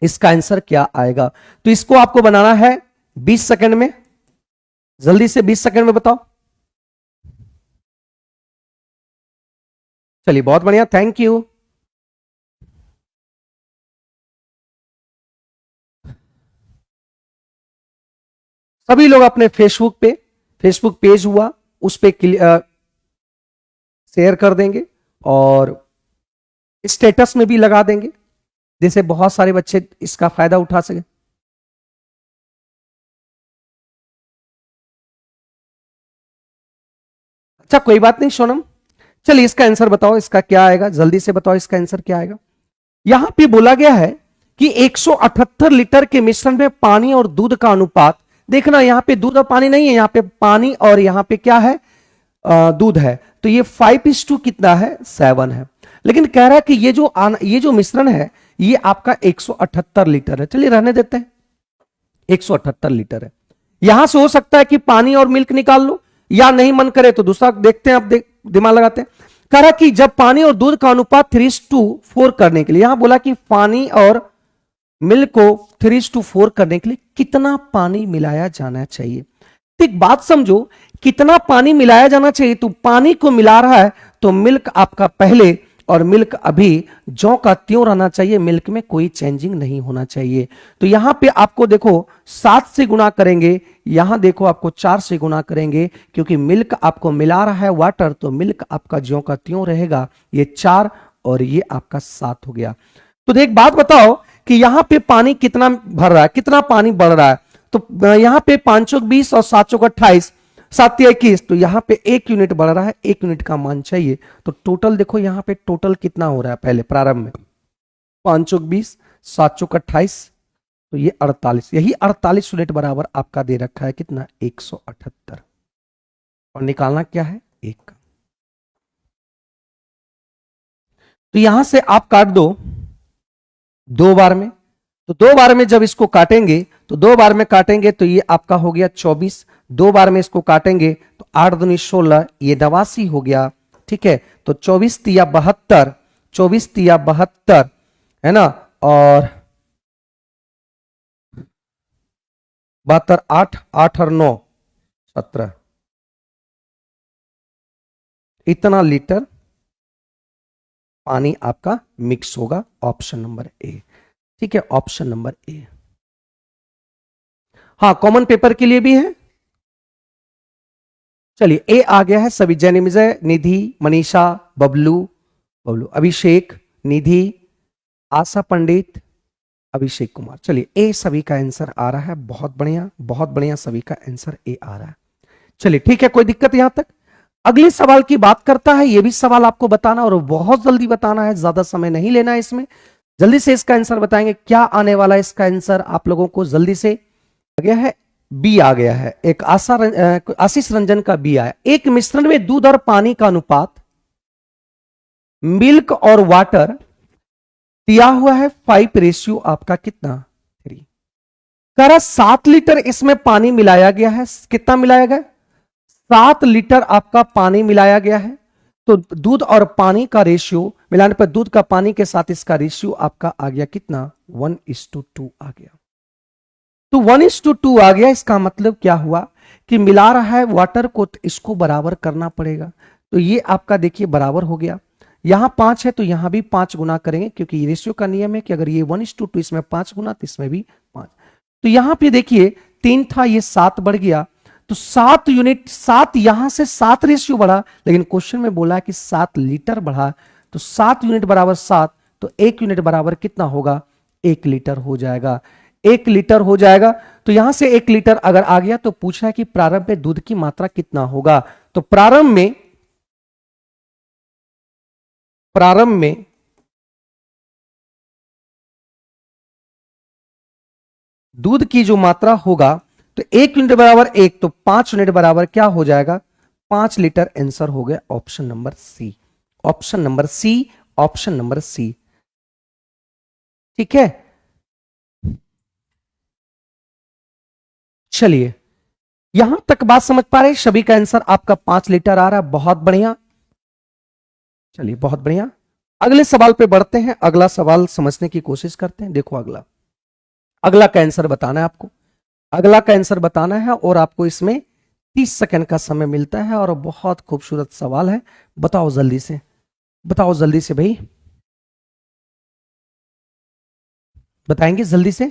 इसका आंसर क्या आएगा। तो इसको आपको बनाना है 20 सेकंड में, जल्दी से 20 सेकंड में बताओ। चलिए बहुत बढ़िया, थैंक यू। सभी लोग अपने फेसबुक पेज हुआ उस पे शेयर कर देंगे और स्टेटस में भी लगा देंगे, जिससे बहुत सारे बच्चे इसका फायदा उठा सके। अच्छा कोई बात नहीं सोनम, चलिए इसका आंसर बताओ, इसका क्या आएगा, जल्दी से बताओ इसका आंसर क्या आएगा। यहां पे बोला गया है कि 178 लीटर के मिश्रण में पानी और दूध का अनुपात, देखना यहां पे दूध और पानी नहीं है, यहां पे पानी और यहां पे क्या है, दूध है। तो ये 5:2 कितना है, 7 है। लेकिन कह रहा है कि ये जो मिश्रण है ये आपका 178 लीटर है। चलिए रहने देते हैं, 178 लीटर है। यहां से हो सकता है कि पानी और मिल्क निकाल लो, या नहीं मन करे तो दूसरा देखते हैं। अब दिमाग लगाते हैं। कह रहा कि जब पानी और दूध का अनुपात 3:4 करने के लिए, यहां बोला कि पानी और मिल्क को 3:4 करने के लिए कितना पानी मिलाया जाना चाहिए। तो एक बात समझो, कितना पानी मिलाया जाना चाहिए, तो पानी को मिला रहा है तो मिल्क आपका पहले और मिल्क अभी जौ का त्यों रहना चाहिए, मिल्क में कोई चेंजिंग नहीं होना चाहिए। तो यहां पे आपको देखो 7 से गुना करेंगे, यहां देखो आपको 4 से गुना करेंगे, क्योंकि मिल्क आपको मिला रहा है वाटर, तो मिल्क आपका ज्यों का त्यों रहेगा। ये 4 और ये आपका 7 हो गया। तो एक बात बताओ कि यहां पे पानी कितना भर रहा है, कितना पानी बढ़ रहा है। तो यहां पे 520 और 728, 721, तो यहां पे 1 यूनिट बढ़ रहा है, 1 यूनिट का मान चाहिए। तो टोटल देखो यहां पे टोटल कितना हो रहा है, पहले प्रारंभ में 520, 728, तो ये 48, यही 48 यूनिट बराबर आपका दे रखा है कितना, 178। और निकालना क्या है, 1। तो यहां से आप काट दो 2 बार में, तो 2 बार में जब इसको काटेंगे तो 2 बार में काटेंगे तो ये आपका हो गया 24, 2 बार में इसको काटेंगे तो 8 दूनी 16, ये 89 हो गया। ठीक है, तो 24 तिया 72, 24 तिया 72 है ना, और 72, 8 8 और 9 17, इतना लीटर पानी आपका मिक्स होगा। Option number A. ठीक है, ऑप्शन नंबर ए। हाँ, कॉमन पेपर के लिए भी है। चलिए, ए आ गया है सभी। जैनिमजय, निधि, मनीषा, बबलू, अभिषेक, निधि, आशा पंडित, अभिषेक कुमार। चलिए, ए सभी का आंसर आ रहा है। बहुत बढ़िया, बहुत बढ़िया, सभी का आंसर ए आ रहा है। चलिए ठीक है, कोई दिक्कत यहां तक। अगले सवाल की बात करता है। यह भी सवाल आपको बताना और बहुत जल्दी बताना है, ज्यादा समय नहीं लेना है इसमें। जल्दी से इसका आंसर बताएंगे। क्या आने वाला है इसका आंसर आप लोगों को? जल्दी से आ गया है, बी आ गया है। एक आशीष रंजन का बी आया। एक मिश्रण में दूध और पानी का अनुपात मिल्क और वाटर दिया हुआ है 5 रेशियो आपका कितना? 3। कह रहा 7 लीटर इसमें पानी मिलाया गया है। कितना मिलाया गया? 7 लीटर आपका पानी मिलाया गया है। तो दूध और पानी का रेशियो मिलाने पर दूध का पानी के साथ इसका रेशियो आपका आ गया कितना? 1:2 आ गया। तो 1:2 आ गया। इसका मतलब क्या हुआ कि मिला रहा है वाटर को, तो इसको बराबर करना पड़ेगा। तो ये आपका देखिए बराबर हो गया। यहां 5 है तो यहां भी 5 गुना करेंगे, क्योंकि रेशियो का नियम है कि अगर ये 1:2 इसमें 5 गुना तो इसमें भी 5। तो यहां पे देखिए 3 था, ये 7 बढ़ गया। तो 7 यूनिट, 7 यहां से 7 रेशियो बढ़ा, लेकिन क्वेश्चन में बोला कि 7 लीटर बढ़ा। तो 7 यूनिट बराबर 7, तो 1 यूनिट बराबर कितना होगा? 1 लीटर हो जाएगा। 1 लीटर हो जाएगा। तो यहां से 1 लीटर अगर आ गया तो पूछा है कि प्रारंभ में दूध की मात्रा कितना होगा। तो प्रारंभ में दूध की जो मात्रा होगा, तो 1 यूनिट बराबर 1, तो 5 यूनिट बराबर क्या हो जाएगा? 5 लीटर। आंसर हो गया option number C. Option number C, option number C. ठीक है, चलिए यहां तक बात समझ पा रहे? सभी का आंसर आपका 5 लीटर आ रहा है। बहुत बढ़िया, चलिए बहुत बढ़िया। अगले सवाल पे बढ़ते हैं। अगला सवाल समझने की कोशिश करते हैं। देखो अगला का आंसर बताना है आपको। अगला का आंसर बताना है और आपको इसमें 30 सेकंड का समय मिलता है और बहुत खूबसूरत सवाल है। बताओ जल्दी से, बताओ जल्दी से भाई, बताएंगे जल्दी से?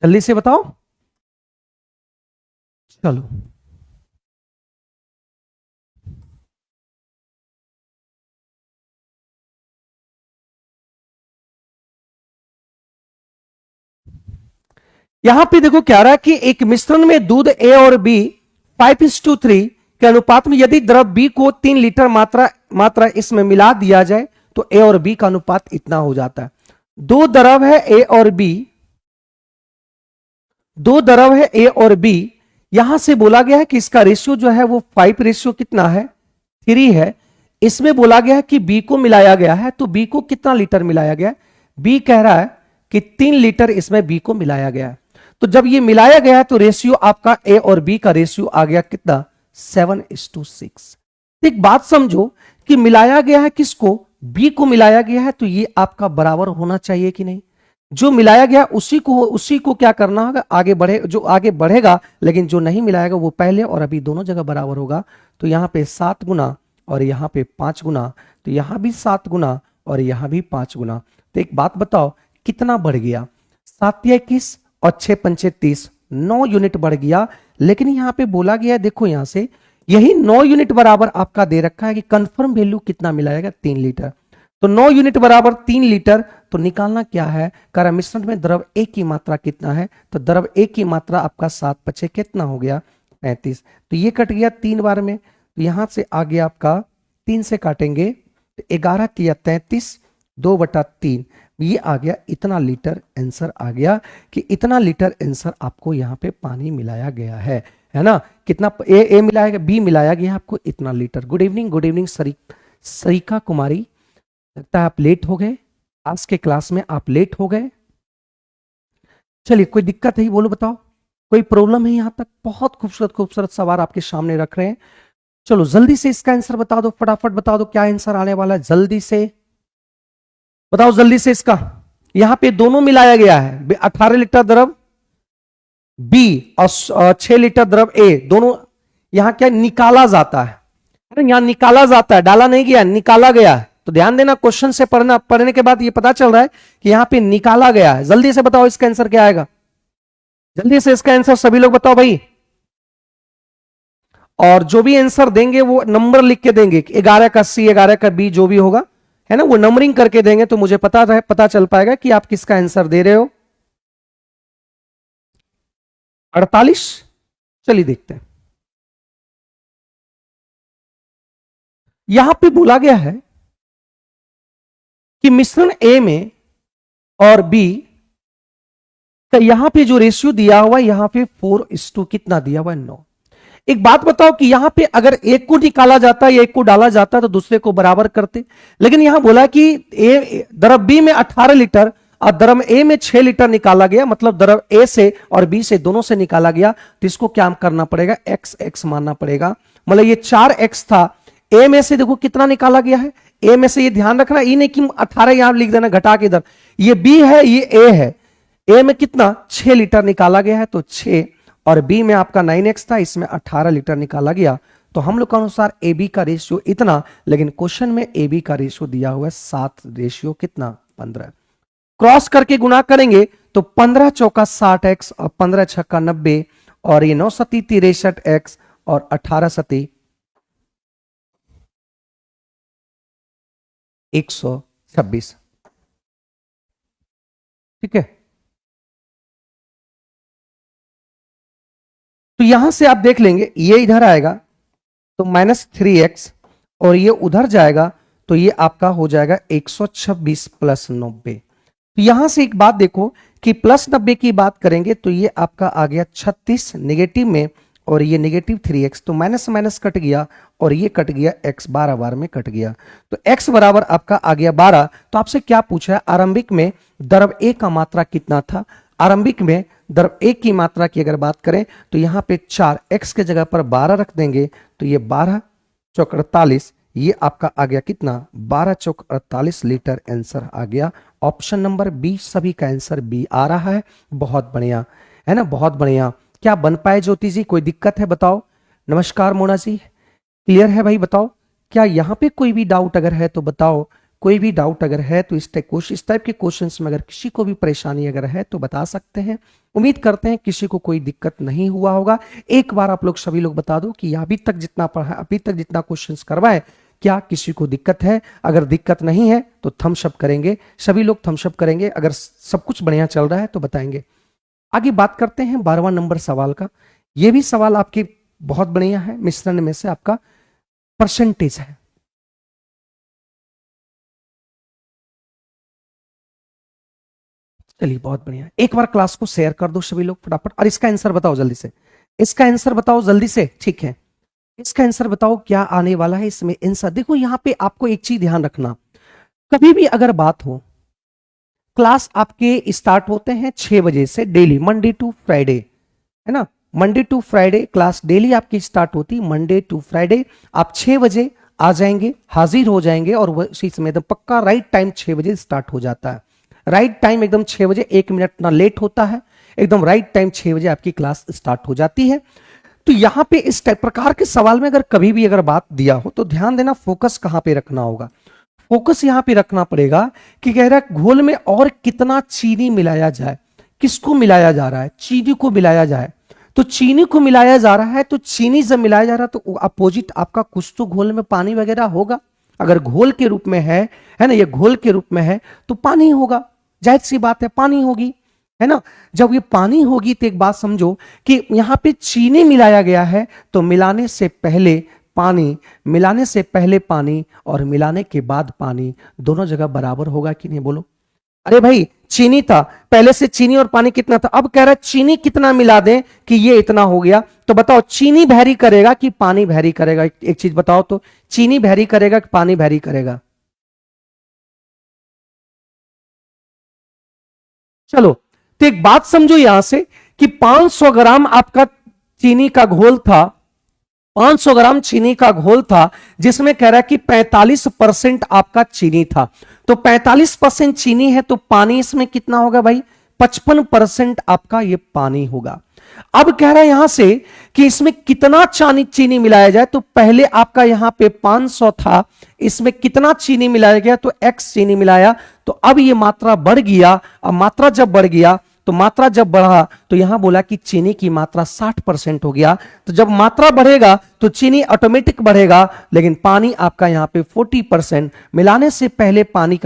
जल्दी से बताओ। चलो यहां पे देखो क्या रहा है कि एक मिश्रण में दूध ए और बी 5:3 के अनुपात में यदि द्रव बी को 3 लीटर मात्रा इसमें मिला दिया जाए तो ए और बी का अनुपात इतना हो जाता है। दो द्रव है ए और बी, दो द्रव है ए और बी। यहां से बोला गया है कि इसका रेशियो जो है वो 5 रेशियो कितना है? 3 है। इसमें बोला गया है कि बी को मिलाया गया है, तो बी को कितना लीटर मिलाया गया? बी कह रहा है कि 3 लीटर इसमें बी को मिलाया गया है। तो जब ये मिलाया गया है तो रेशियो आपका ए और बी का रेशियो आ गया कितना? 7:6। एक बात समझो कि मिलाया गया है किसको? बी को मिलाया गया है, तो ये आपका बराबर होना चाहिए कि नहीं? जो मिलाया गया उसी को क्या करना होगा? आगे बढ़े, जो आगे बढ़ेगा, लेकिन जो नहीं मिलाएगा वो पहले और अभी दोनों जगह बराबर होगा। तो यहां पे 7 गुना और यहां पे 5 गुना, तो यहां भी 7 गुना और यहां भी 5 गुना। तो एक बात बताओ कितना बढ़ गया? 7 या 21 और 6 पंचे 30, 9 यूनिट बढ़ गया। लेकिन यहां पे बोला गया है, देखो यहां से यही 9 यूनिट बराबर आपका दे रखा है कि कंफर्म वैल्यू कितना मिलाएगा? 3 लीटर। तो 9 यूनिट बराबर 3 लीटर। तो निकालना क्या है? कारण मिश्रण में द्रव ए की मात्रा कितना है? तो द्रव ए की मात्रा आपका 7 पचे कितना हो गया? 35। तो ये कट गया 3 बार में, तो यहां से आ गया आपका 3 से काटेंगे तो 11 तिया 33, 2/3 ये आ गया। इतना लीटर आंसर आ गया कि इतना लीटर आंसर आपको यहां पे पानी मिलाया गया है। है ना, कितना ए मिलाया गया, बी मिलाया गया आपको इतना लीटर। गुड इवनिंग सरिका कुमारी, लगता है आप लेट हो गए, आज के क्लास में आप लेट हो गए। चलिए कोई दिक्कत है बोलो, बताओ कोई प्रॉब्लम है यहां तक? बहुत खूबसूरत खूबसूरत सवाल आपके सामने रख रहे हैं। चलो जल्दी से इसका आंसर बता दो, फटाफट बता दो क्या आंसर आने वाला है, जल्दी से बताओ जल्दी से। इसका यहां पे दोनों मिलाया गया है, 18 लीटर द्रव बी और 6 लीटर द्रव ए, दोनों यहां क्या निकाला जाता है, यहां निकाला जाता है, डाला नहीं गया, निकाला गया है। तो ध्यान देना, क्वेश्चन से पढ़ने के बाद ये पता चल रहा है कि यहां पे निकाला गया है। जल्दी से बताओ इसका आंसर क्या आएगा, जल्दी से इसका आंसर सभी लोग बताओ भाई। और जो भी आंसर देंगे वो नंबर लिख के देंगे, 11 का सी, 11 का बी, जो भी होगा है ना, वो नंबरिंग करके देंगे, तो मुझे पता चल पाएगा कि आप किसका आंसर दे रहे हो। 48, चलिए देखते हैं। यहां पे बोला गया है कि मिश्रण ए में और बी का यहां पे जो रेशियो दिया हुआ है, यहां पे 4:2 कितना दिया हुआ है, 9। एक बात बताओ कि यहां पे अगर एक को निकाला जाता या एक को डाला जाता तो दूसरे को बराबर करते, लेकिन यहां बोला कि ए द्रव बी में 18 लीटर और द्रव ए में 6 लीटर निकाला गया, मतलब द्रव ए से और बी से दोनों से निकाला गया, तो इसको क्या करना पड़ेगा, x मानना पड़ेगा। मतलब ये 4x था, ए में से देखो कितना निकाला गया है, ए में से ये ध्यान रखना, ये नहीं कि 18 यहां लिख देना घटा के इधर, ये बी है ये ए है, ए में कितना 6 लीटर निकाला गया है तो 6, और बी में आपका 9x था, इसमें 18 लीटर निकाला गया। तो हम लोग के अनुसार ए बी का रेशियो इतना, लेकिन क्वेश्चन में ए बी का रेशियो दिया हुआ है 7, रेशियो कितना 15। क्रॉस करके गुणा करेंगे तो 15 चौका 60x और 15 छक्का 90, और ये 9 सती 63x और 18 सती 126। ठीक है, तो यहां से आप देख लेंगे, ये इधर आएगा तो -3x, और ये उधर जाएगा तो ये आपका हो जाएगा 126 प्लस 90। तो यहां से एक बात देखो कि प्लस 90 की बात करेंगे तो ये आपका आ गया 36 नेगेटिव में, और ये -3x, तो माइनस माइनस कट गया और ये कट गया x 12 बार में कट गया, तो x बराबर आपका आ गया 12। तो आपसे क्या पूछा है, आरंभिक में द्रव ए का मात्रा कितना था, आरंभिक में द्रव ए की मात्रा की अगर बात करें तो यहां पे 4, x के जगह पर 12 रख देंगे तो ये 12 चौक 48, ये आपका आ गया कितना 12 चौक 48 लीटर आंसर आ गया। ऑप्शन नंबर बी, सभी का आंसर बी आ रहा है। बहुत बढ़िया है ना, बहुत बढ़िया। क्या बन पाए ज्योति जी, कोई दिक्कत है बताओ? नमस्कार मोना जी, क्लियर है भाई, बताओ क्या यहां पे कोई भी डाउट अगर है तो बताओ, कोई भी डाउट अगर है तो इस टाइप के क्वेश्चंस में अगर किसी को भी परेशानी अगर है तो बता सकते हैं। उम्मीद करते हैं किसी को कोई दिक्कत नहीं हुआ होगा। एक बार आप लोग सभी लोग बता दो कि अभी तक जितना पढ़ा, अभी तक जितना क्वेश्चंस करवाए, क्या किसी को दिक्कत है? अगर दिक्कत नहीं है तो थम्स अप करेंगे, सभी लोग थम्स अप करेंगे। अगर सब कुछ बढ़िया चल रहा है तो बताएंगे। आगे बात करते हैं 12वां नंबर सवाल का। यह भी सवाल आपके बहुत बढ़िया है, मिश्रण में से आपका परसेंटेज है। चलिए बहुत बढ़िया, एक बार क्लास को शेयर कर दो सभी लोग फटाफट, और इसका आंसर बताओ जल्दी से, इसका आंसर बताओ जल्दी से। ठीक है, इसका आंसर बताओ क्या आने वाला है इसमें आंसर। देखो यहां पे आपको एक चीज ध्यान रखना, कभी भी अगर बात हो, क्लास आपके स्टार्ट होते हैं 6 बजे से डेली, मंडे टू फ्राइडे, है ना, Monday to Friday class daily आपकी स्टार्ट होती, मंडे टू फ्राइडे। आप 6 बजे आ जाएंगे, हाजिर हो जाएंगे, और उसी समय एकदम पक्का राइट टाइम 6 बजे स्टार्ट हो जाता है। राइट टाइम एकदम 6 बजे, 1 मिनट ना लेट होता है, एकदम राइट टाइम 6 बजे आपकी क्लास स्टार्ट हो जाती है। तो यहां पे इस प्रकार के सवाल में अगर कभी भी अगर बात दिया हो तो ध्यान देना फोकस कहां पे रखना होगा। फोकस यहां पे रखना पड़ेगा कि कह रहा है घोल में और कितना चीनी मिलाया जाए। किसको मिलाया जा रहा है? चीनी को मिलाया जाए। तो चीनी को मिलाया जा रहा है, तो चीनी जब मिलाया जा रहा है तो अपोजिट आपका कुछ तो घोल में पानी वगैरह होगा। अगर घोल के रूप में है ना, ये घोल के रूप में है तो पानी होगा, जाहिर सी बात है पानी होगी, है ना। जब ये पानी होगी तो एक बात समझो कि यहां पे चीनी मिलाया गया है, तो मिलाने से पहले पानी, मिलाने से पहले पानी और मिलाने के बाद पानी दोनों जगह बराबर होगा कि नहीं बोलो? अरे भाई चीनी था पहले से, चीनी और पानी कितना था, अब कह रहा है चीनी कितना मिला दें कि ये इतना हो गया। तो बताओ चीनी भैरी करेगा कि पानी भैरी करेगा? एक चीज बताओ तो, चीनी भैरी करेगा कि पानी भैरी करेगा? चलो तो एक बात समझो यहां से कि 500 ग्राम आपका चीनी का घोल था, 500 ग्राम चीनी का घोल था, जिसमें कह रहा है कि 45% आपका चीनी था। तो 45% चीनी है तो पानी इसमें कितना होगा भाई? 55% आपका ये पानी होगा। अब कह रहा है यहां से कि इसमें कितना चीनी मिलाया जाए, तो पहले आपका यहां पे 500 था, इसमें कितना चीनी मिलाया गया? तो x चीनी मिलाया। तो अब ये मात्रा बढ़ गया। अब मात्रा जब बढ़ गया, तो मात्रा जब बढ़ा तो यहां बोला कि चीनी की मात्रा 60% हो गया। तो जब मात्रा बढ़ेगा तो चीनी ऑटोमेटिक बढ़ेगा, लेकिन पानी आपका यहां पे 40%। मिलाने से पहले पानी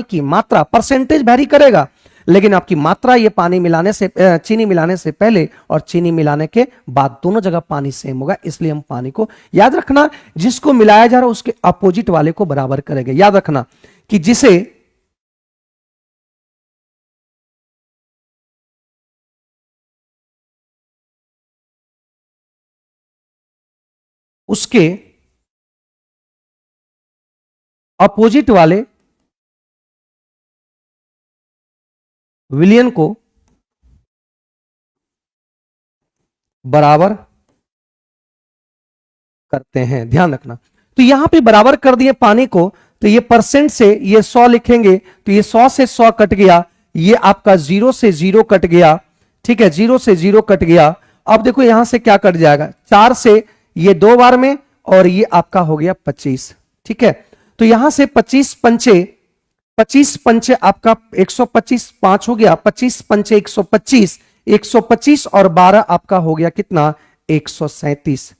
की मात्रा परसेंटेज वैरी करेगा, लेकिन आपकी मात्रा ये पानी मिलाने से चीनी मिलाने से पहले और चीनी मिलाने के बाद दोनों जगह पानी सेम होगा। इसलिए हम पानी को याद रखना, जिसको मिलाया जा रहा है उसके अपोजिट वाले को बराबर करेंगे। याद रखना कि जिसे उसके अपोजिट वाले विलियन को बराबर करते हैं, ध्यान रखना। तो यहां पे बराबर कर दिए पानी को, तो ये परसेंट से ये 100 लिखेंगे, तो ये 100 से 100 कट गया, ये आपका 0 से 0 कट गया, ठीक है, 0 से 0 कट गया। अब देखो यहां से क्या कट जाएगा, 4 से ये 2 बार में, और ये आपका हो गया 25, ठीक है। तो यहां से 25 पंचे आपका 125, 5 हो गया, 25 पंचे 125, 125 और 12 आपका हो गया कितना? 137,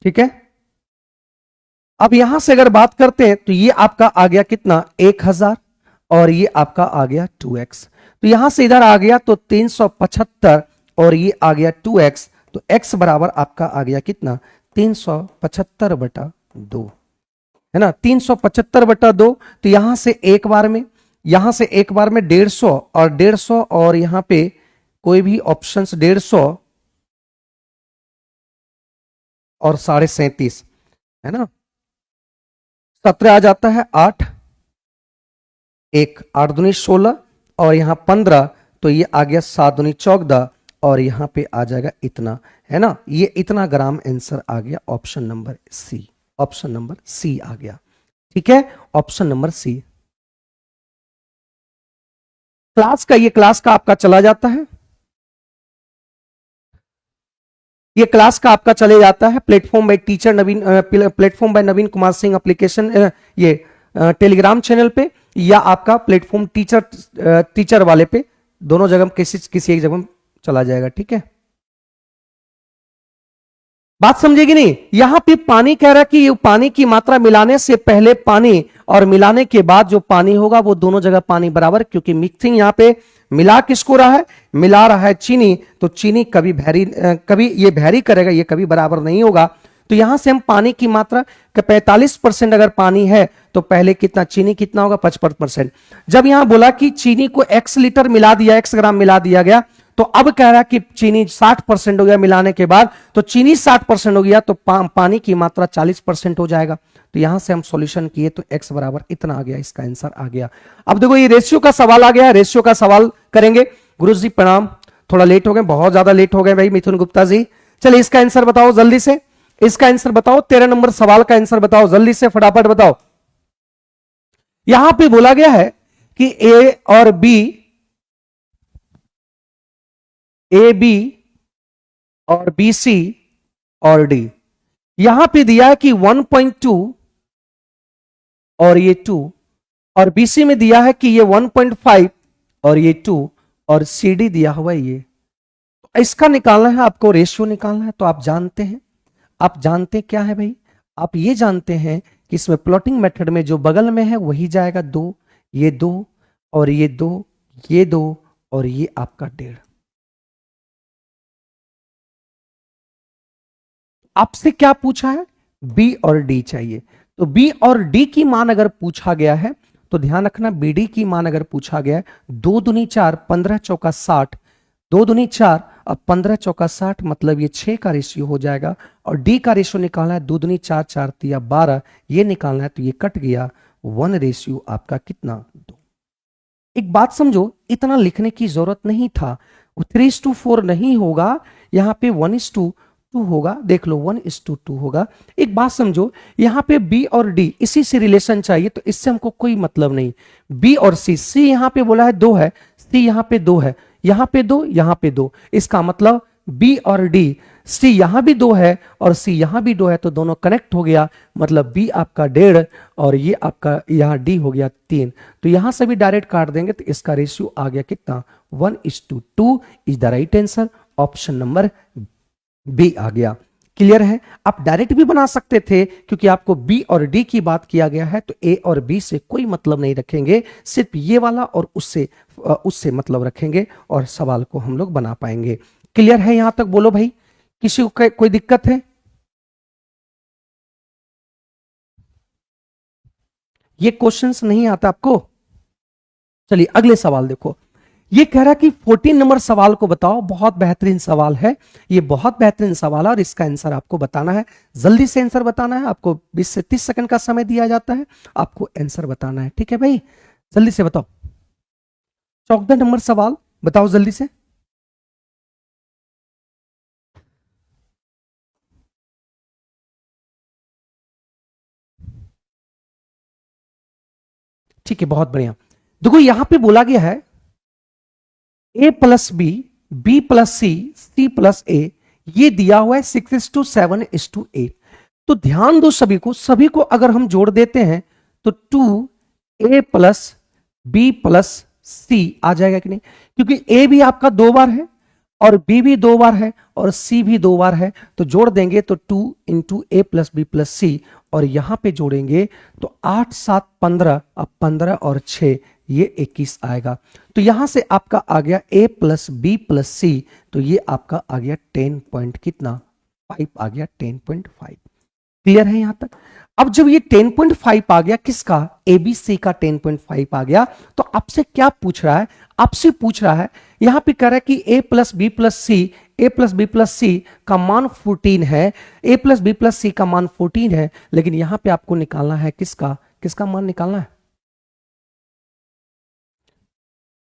ठीक है। अब यहां से अगर बात करते हैं तो ये आपका आ गया कितना? 1000, और ये आपका आ गया 2x। तो यहां से इधर आ गया तो 375, और ये आ गया 2x। तो x बराबर आपका आ गया कितना? 375/2, है ना, 375/2। तो यहां से एक बार में, यहां से एक बार में 150 और 150, और यहां पे कोई भी ऑप्शन 150 और 37.5, है ना, 17 आ जाता है, 8 1 8 दूनी 16, और यहां 15, तो ये आ गया 7 दूनी 14, और यहां पे आ जाएगा इतना, है ना, ये इतना ग्राम आंसर आ गया। Option number C, option number C आ गया, ठीक है, ऑप्शन नंबर सी। क्लास का आपका चला जाता है, ये क्लास का आपका चले जाता है। प्लेटफॉर्म बाय टीचर नवीन, प्लेटफॉर्म बाय नवीन कुमार सिंह एप्लीकेशन, ये टेलीग्राम चैनल पे, या आपका प्लेटफॉर्म टीचर वाले पे, दोनों जगह किसी एक जगह चला जाएगा, ठीक है। बात समझेगी नहीं? यहां पे पानी कह रहा है कि ये पानी की मात्रा मिलाने से पहले पानी और मिलाने के बाद जो पानी होगा वो दोनों जगह पानी बराबर, क्योंकि मिक्सिंग यहां पे मिला किसको रहा है? मिला रहा है चीनी। तो चीनी कभी ये भैरी करेगा, ये कभी बराबर नहीं होगा। तो यहां से हम पानी की मात्रा 45% अगर पानी है तो पहले कितना चीनी कितना होगा? 55%। जब यहां बोला कि चीनी को x लीटर मिला दिया, x ग्राम मिला दिया गया, तो अब कह रहा है कि चीनी 60% हो गया मिलाने के बाद। तो चीनी 60% हो गया तो पानी की मात्रा 40% हो जाएगा। तो यहां से हम सॉल्यूशन किए तो x बराबर इतना आ गया, इसका आंसर आ गया। अब देखो ये रेशियो का सवाल आ गया, रेशियो का सवाल करेंगे। गुरु जी प्रणाम, थोड़ा लेट हो गए, बहुत ज्यादा लेट हो गए भाई मिथुन गुप्ता जी। चलिए इसका आंसर बताओ जल्दी से, इसका आंसर बताओ, 13 नंबर सवाल का आंसर बताओ जल्दी से, फटाफट बताओ। यहां पे बोला गया है कि ए और बी, ए बी और बी सी और डी, यहां पे दिया है कि 1.2 और ये 2, और बीसी में दिया है कि ये 1.5 और ये 2, और सी डी दिया हुआ है ये। इसका निकालना है आपको, रेशियो निकालना है। तो आप जानते हैं, आप जानते क्या है भाई? आप ये जानते हैं कि इसमें प्लॉटिंग मेथड में जो बगल में है वही जाएगा 2, ये 2 और ये 2, ये 2 और ये आपका 1.5। आपसे क्या पूछा है? बी और डी चाहिए। तो बी और डी की मान अगर पूछा गया है तो ध्यान रखना बीडी की मान अगर पूछा गया है 2 दूनी 4 15 चौका 60, 2 दूनी 4 अब 15 चौका 60 मतलब ये 6 का रेशियो हो जाएगा। और डी का रेशियो निकालना है 2 दूनी 4 4 तिया 12, ये निकालना है तो ये कट गया 1 आपका कितना 2। एक बात समझो, इतना लिखने की जरूरत नहीं था, 3:4 नहीं होगा, यहां पे 1:2 होगा, देख लो 1:2 होगा। एक बात समझो, यहां पे बी और डी इसी से रिलेशन चाहिए, तो इससे हमको कोई मतलब नहीं। बी और सी यहां पे बोला है 2 है, सी यहां पे 2 है, यहां पे 2, यहां पे 2, इसका मतलब बी और डी, सी यहां भी 2 है और सी यहां भी 2 है, तो दोनों कनेक्ट हो गया, मतलब बी आपका 1.5 और ये आपका यहां डी हो गया 3। तो यहां से भी डायरेक्ट काट देंगे तो इसका रेशियो आ गया कितना 1:2 is the right answer, option number B आ गया। क्लियर है? आप डायरेक्ट भी बना सकते थे, क्योंकि आपको बी और डी की बात किया गया है, तो ए और बी से कोई मतलब नहीं रखेंगे, सिर्फ ये वाला और उससे मतलब रखेंगे और सवाल को हम लोग बना पाएंगे। क्लियर है यहां तक? बोलो भाई, किसी को कोई दिक्कत है? ये क्वेश्चंस नहीं आता आपको? चलिए अगले सवाल देखो। ये कह रहा कि 14 नंबर सवाल को बताओ। बहुत बेहतरीन सवाल है, ये बहुत बेहतरीन सवाल है और इसका आंसर आपको बताना है। जल्दी से आंसर बताना है, आपको 20 से 30 सेकंड का समय दिया जाता है, आपको आंसर बताना है। ठीक है भाई, जल्दी से बताओ। 14 नंबर सवाल बताओ जल्दी से। ठीक है, बहुत बढ़िया। देखो यहां पे बोला गया है a plus B plus c plus a, ये दिया हुआ है 6:7:8। तो ध्यान दो, सभी को अगर हम जोड़ देते हैं तो 2a प्लस बी प्लस सी आ जाएगा कि नहीं? क्योंकि a भी आपका 2 बार है और b भी 2 बार है और c भी 2 बार है, तो जोड़ देंगे तो 2 इंटू ए प्लस बी प्लस सी, और यहां पे जोड़ेंगे तो 8 7 15, अब 15 और 6 ये 21 आएगा। तो यहां से आपका आ गया a प्लस बी प्लस सी, तो ये आपका आ गया 10 पॉइंट कितना 5 आ गया 10.5। क्लियर है यहां तक? अब जब ये 10.5 आ गया, किसका? एबीसी का 10.5 आ गया, तो आपसे क्या पूछ रहा है? आपसे पूछ रहा है, यहां पे कह रहा है कि ए प्लस बी प्लस सी, ए प्लस बी प्लस सी का मान 14 है, ए प्लस बी प्लस सी का मान 14 है, लेकिन यहां पे आपको निकालना है किसका मान निकालना है?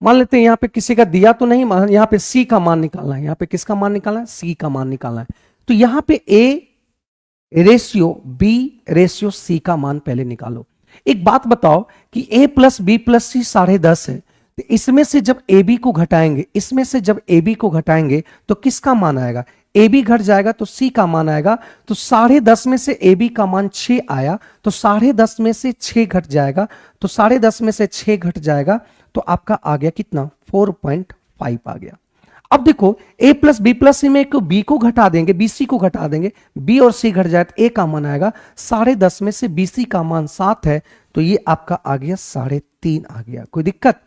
मान लेते हैं यहां पे किसी का दिया तो नहीं, यहां पे सी का मान निकालना है, यहां पे किसका मान निकालना है? सी का मान निकालना है। तो यहां पे A ratio B ratio C का मान पहले निकालो। एक बात बताओ कि a plus B plus C 10.5 है, तो इसमें से जब ए बी को घटाएंगे तो किसका मान आएगा? ए बी घट जाएगा तो सी का मान आएगा, तो 10.5 में से ए बी का मान 6 आया, तो 10.5 में से 6 घट जाएगा, तो 10.5 में से 6 घट जाएगा, तो आपका आ गया कितना 4.5 आ गया। अब देखो a प्लस बी प्लस सी में एक बी को घटा देंगे, बी सी को घटा देंगे, बी और सी घट जाए तो a का मान आएगा 10.5 में से बी सी का मान 7 है, तो ये आपका आ गया 3.5 आ गया। कोई दिक्कत?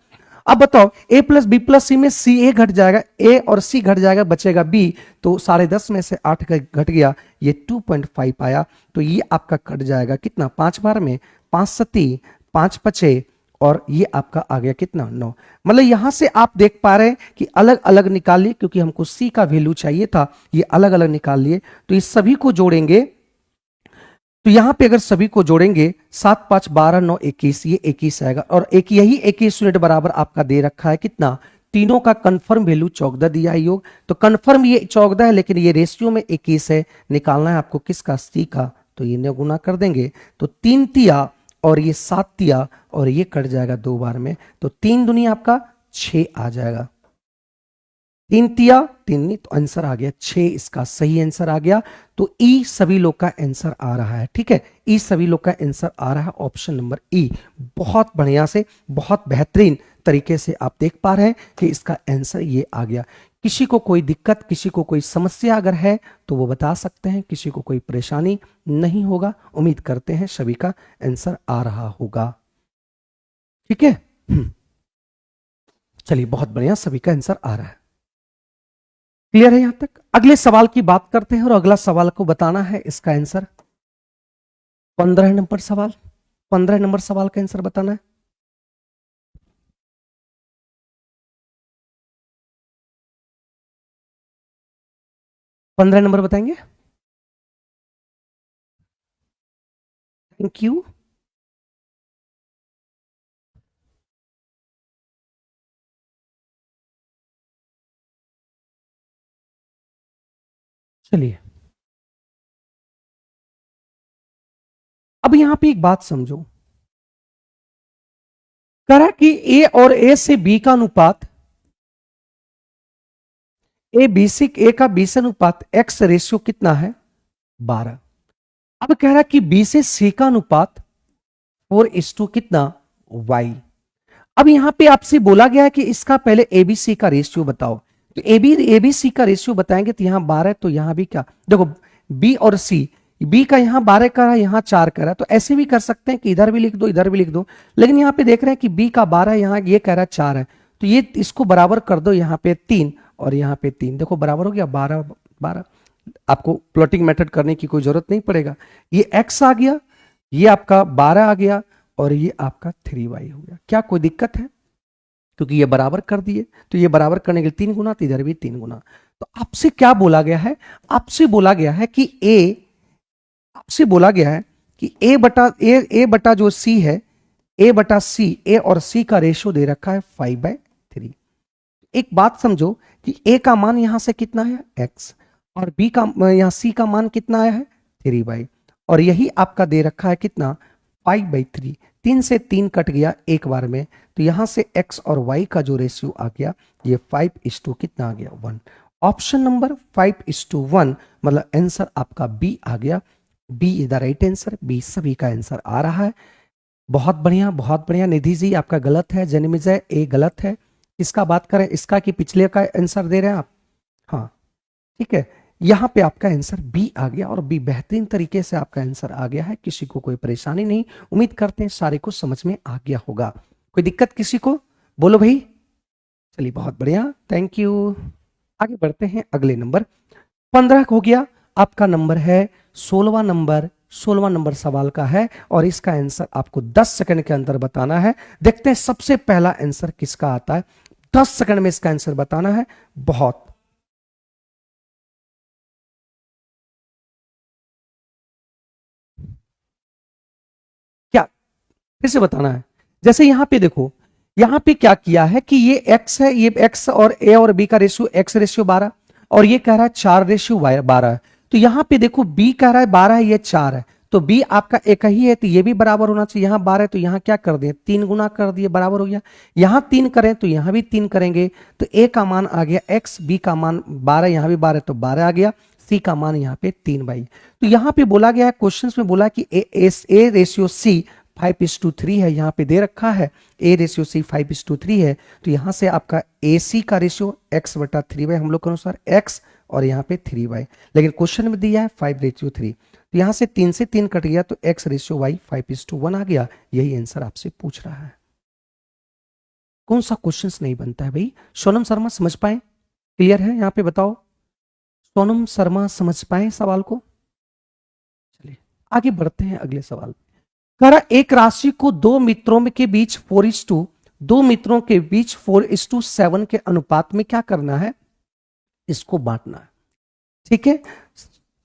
अब बताओ a प्लस बी प्लस सी में सी ए घट जाएगा, a और c घट जाएगा, बचेगा b, तो 10.5 में से 8 घट गया, ये 2.5 आया, तो ये आपका कट जाएगा कितना 5 बार में, 5 सती 5 पचे, और ये आपका आ गया कितना 9। मतलब यहां से आप देख पा रहे हैं कि अलग अलग निकाल लिए, क्योंकि हमको सी का वैल्यू चाहिए था, ये अलग अलग निकाल लिए। तो इस सभी को जोड़ेंगे, तो यहां पे अगर सभी को जोड़ेंगे 7 5 12 9 21, ये 21 आएगा, और एक यही 21 यूनिट बराबर आपका दे रखा है कितना, तीनों का कंफर्म वैल्यू 14 दिया है योग, तो कंफर्म ये 14 है, लेकिन ये रेशियो में 21 है, निकालना है आपको किसका? सी का, तो ये गुना कर देंगे तो 3 तिया और ये 7 तिया और ये कट जाएगा 2 बार में, तो 3 दूनी आपका 6 आ जाएगा, 3 तिया 3 नहीं, तो आंसर आ गया 6, इसका सही आंसर आ गया। तो ई सभी लोग का आंसर आ रहा है। ठीक है, ई सभी लोग का आंसर आ रहा है, ऑप्शन नंबर ई। बहुत बढ़िया से, बहुत बेहतरीन तरीके से आप देख पा रहे हैं कि इसका आंसर ये आ गया। किसी को कोई दिक्कत, किसी को कोई समस्या अगर है तो वो बता सकते हैं, किसी को कोई परेशानी नहीं होगा। उम्मीद करते हैं सभी का आंसर आ रहा होगा। ठीक है, चलिए बहुत बढ़िया, सभी का आंसर आ रहा है। क्लियर है यहां तक? अगले सवाल की बात करते हैं, और अगला सवाल को बताना है इसका आंसर 15 नंबर सवाल। 15 नंबर सवाल का आंसर बताना है। 15 नंबर बताएंगे? Thank you. चलिए, अब यहां पे एक बात समझो, कह रहा कि ए और ए से बी का अनुपात, ए का बी से अनुपात एक्स रेशियो कितना है? 12। अब कह रहा कि बी से सी का अनुपात 4:2 कितना? वाई। अब यहां पे आपसे बोला गया है कि इसका पहले एबीसी का रेशियो बताओ, तो एबीसी का रेशियो बताएंगे तो यहां 12 है, तो यहां भी क्या, देखो बी और सी, बी का यहां 12 का है, यहां 4 का है, तो ऐसे भी कर सकते हैं कि इधर भी लिख दो इधर भी लिख दो, लेकिन यहां पे देख रहे हैं कि बी का 12 यहां ये कह रहा है 4 है, तो ये इसको बराबर कर दो, यहां पे 3 और यहां पे 3, देखो बराबर हो गया 12 12। आपको प्लॉटिंग मेथड करने की कोई जरूरत नहीं पड़ेगा, ये एक्स आ गया, ये आपका 12 आ गया और ये आपका 3y हो गया। क्या कोई दिक्कत है? क्योंकि ये बराबर कर दिए, तो ये बराबर करने के लिए 3 गुना, तो इधर भी 3 गुना। तो आपसे क्या बोला गया है? आपसे बोला गया है कि आपसे बोला गया है कि ए बटा जो सी है, ए बटा सी, ए और सी का रेशियो दे रखा है 5/3। एक बात समझो कि ए का मान यहां से कितना है? x, और बी का यहां सी का मान कितना आया है? 3y, और यही आपका दे रखा है कितना? 5/3। 3 से 3 कट गया एक बार में, तो यहां से x और y का जो रेशियो आ गया ये 5:2 कितना आ गया? 1। ऑप्शन नंबर 5:1, मतलब आंसर आपका बी आ गया। B is the right answer, B सभी का आंसर आ रहा है। बहुत बढ़िया बहुत बढ़िया। निधि जी आपका गलत है, जन्मजय ए गलत है। इसका बात करें, इसका कि पिछले का आंसर दे रहे हैं आप? हाँ ठीक है, यहां पे आपका आंसर बी आ गया, और बी बेहतरीन तरीके से आपका आंसर आ गया है, किसी को कोई परेशानी नहीं। उम्मीद करते हैं सारे को समझ में आ गया होगा। कोई दिक्कत किसी को? बोलो भाई। चलिए बहुत बढ़िया, थैंक यू। आगे बढ़ते हैं अगले नंबर 15 हो गया। आपका नंबर है 16वां नंबर, 16वां नंबर सवाल का है, और इसका आंसर आपको 10 सेकंड के अंदर बताना है। देखते हैं सबसे पहला आंसर किसका आता है। 10 सेकंड में इसका आंसर बताना है। बहुत क्या फिर से बताना है? जैसे यहां पे देखो, यहां पे क्या किया है कि ये x है, ये x और a और b का रेशियो x/12, और ये कह रहा है 4/12 है। तो यहां पे देखो b कह रहा है 12 है, ये 4 है, तो b आपका एक ही है, तो ये भी बराबर होना चाहिए। यहां 12 है तो यहां क्या कर दिए? 3 गुना कर दिए, बराबर हो गया। यहां 3 करें तो यहां भी 3 करेंगे, तो a का मान आ गया x, b का मान 12, यहां भी 12 तो 12 आ गया, c का मान यहां पे 3/। तो यहां पे बोला गया है, क्वेश्चन में बोला कि a रेशियो c 5:3 है, यहां पे दे रखा है a रेशियो सी 5:3 है, तो यहां से आपका AC का रेशियो x/3y, हम लोग के अनुसार x, और यहां पे 3y, लेकिन क्वेश्चन में दिया है 5:3, तो यहां से 3 से 3 कट गया, तो x/y 5:1 आ गया। यही आंसर आपसे पूछ रहा है। कौन सा क्वेश्चन नहीं बनता है भाई? सोनम शर्मा समझ पाए? क्लियर है यहाँ पे बताओ? सोनम शर्मा समझ पाए सवाल को? चलिए आगे बढ़ते हैं अगले सवाल। कह रहा एक राशि को दो मित्रों के बीच 4:2, दो मित्रों के बीच 4:7 के अनुपात में क्या करना है? इसको बांटना है। ठीक है,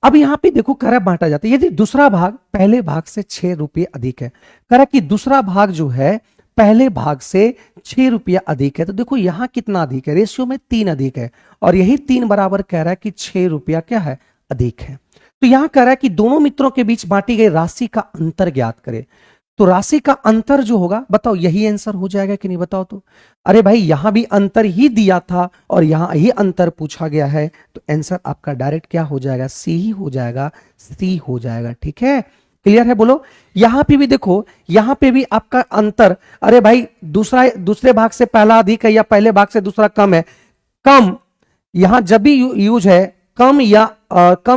अब यहां पे देखो कह रहा बांटा जाता है, यदि दूसरा भाग पहले भाग से 6 रुपये अधिक है। कह रहा कि दूसरा भाग जो है पहले भाग से 6 रुपया अधिक है, तो देखो यहां कितना अधिक है? रेशियो में 3 अधिक है, और यही 3 बराबर कह रहा है कि 6 रुपया क्या है? अधिक है। तो यहां कह रहा है कि दोनों मित्रों के बीच बांटी गई राशि का अंतर ज्ञात करे। तो राशि का अंतर जो होगा, बताओ यही आंसर हो जाएगा कि नहीं? बताओ तो। अरे भाई यहां भी अंतर ही दिया था और यहां ही अंतर पूछा गया है, तो आंसर आपका डायरेक्ट क्या हो जाएगा? सी ही हो जाएगा, सी हो जाएगा। ठीक है, क्लियर है? बोलो। यहां पे भी देखो, यहां पे भी आपका अंतर, अरे भाई दूसरे भाग से पहला अधिक है या पहले भाग से दूसरा कम है? कम। यहां जब भी यूज है कम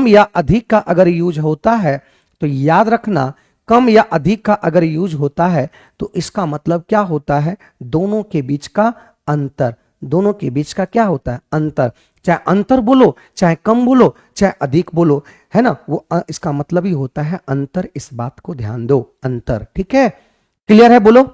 या अधिक का अगर यूज होता है, तो याद रखना कम या अधिक का अगर यूज होता है तो इसका मतलब क्या होता है? दोनों के बीच का अंतर। दोनों के बीच का क्या होता है? अंतर। चाहे अंतर बोलो, चाहे कम बोलो, चाहे अधिक बोलो, है ना, वो इसका मतलब ही होता है अंतर। इस बात को ध्यान दो, अंतर। ठीक है, क्लियर है? बोलो।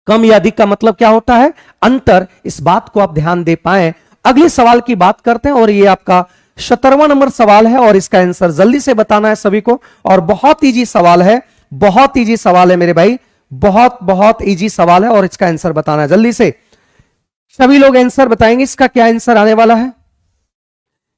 कम या अधिक का मतलब क्या होता है? अंतर। इस बात को आप ध्यान दे पाए। अगले सवाल की बात करते हैं, और ये आपका 17वां नंबर सवाल है और इसका आंसर जल्दी से बताना है सभी को। और बहुत इजी सवाल है, बहुत इजी सवाल है मेरे भाई, बहुत बहुत इजी सवाल है और इसका आंसर बताना है जल्दी से। सभी लोग आंसर बताएंगे इसका क्या आंसर आने वाला है।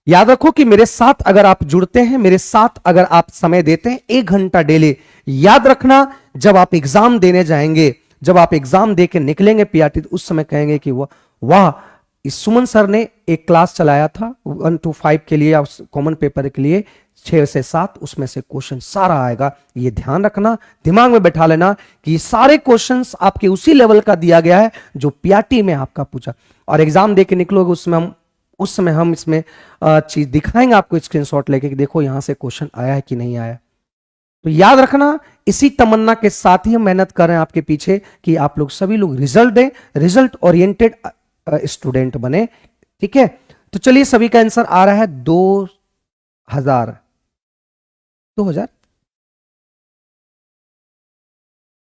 याद रखो कि मेरे साथ अगर आप जुड़ते हैं, मेरे साथ अगर आप समय देते हैं 1 घंटा डेली, याद रखना जब आप एग्जाम देने जाएंगे, जब आप एग्जाम दे के निकलेंगे पीआरटी, उस समय कहेंगे कि वाह, इस सुमन सर ने एक क्लास चलाया था 1 to 5 के लिए, कॉमन पेपर के लिए 6 से 7, उसमें से क्वेश्चन सारा आएगा। ये ध्यान रखना, दिमाग में बैठा लेना कि ये सारे क्वेश्चंस आपके उसी लेवल का दिया गया है जो पीआरटी में आपका पूछा। और एग्जाम दे के निकलोगे उस समय हम इसमें चीज दिखाएंगे आपको स्क्रीनशॉट लेके कि देखो यहां से क्वेश्चन आया है कि नहीं आया। तो याद रखना, इसी तमन्ना के साथ ही हम मेहनत कर रहे हैं आपके पीछे कि आप लोग सभी लोग रिजल्ट दें, रिजल्ट ओरिएंटेड स्टूडेंट बने। ठीक है, तो चलिए सभी का आंसर आ रहा है 2000।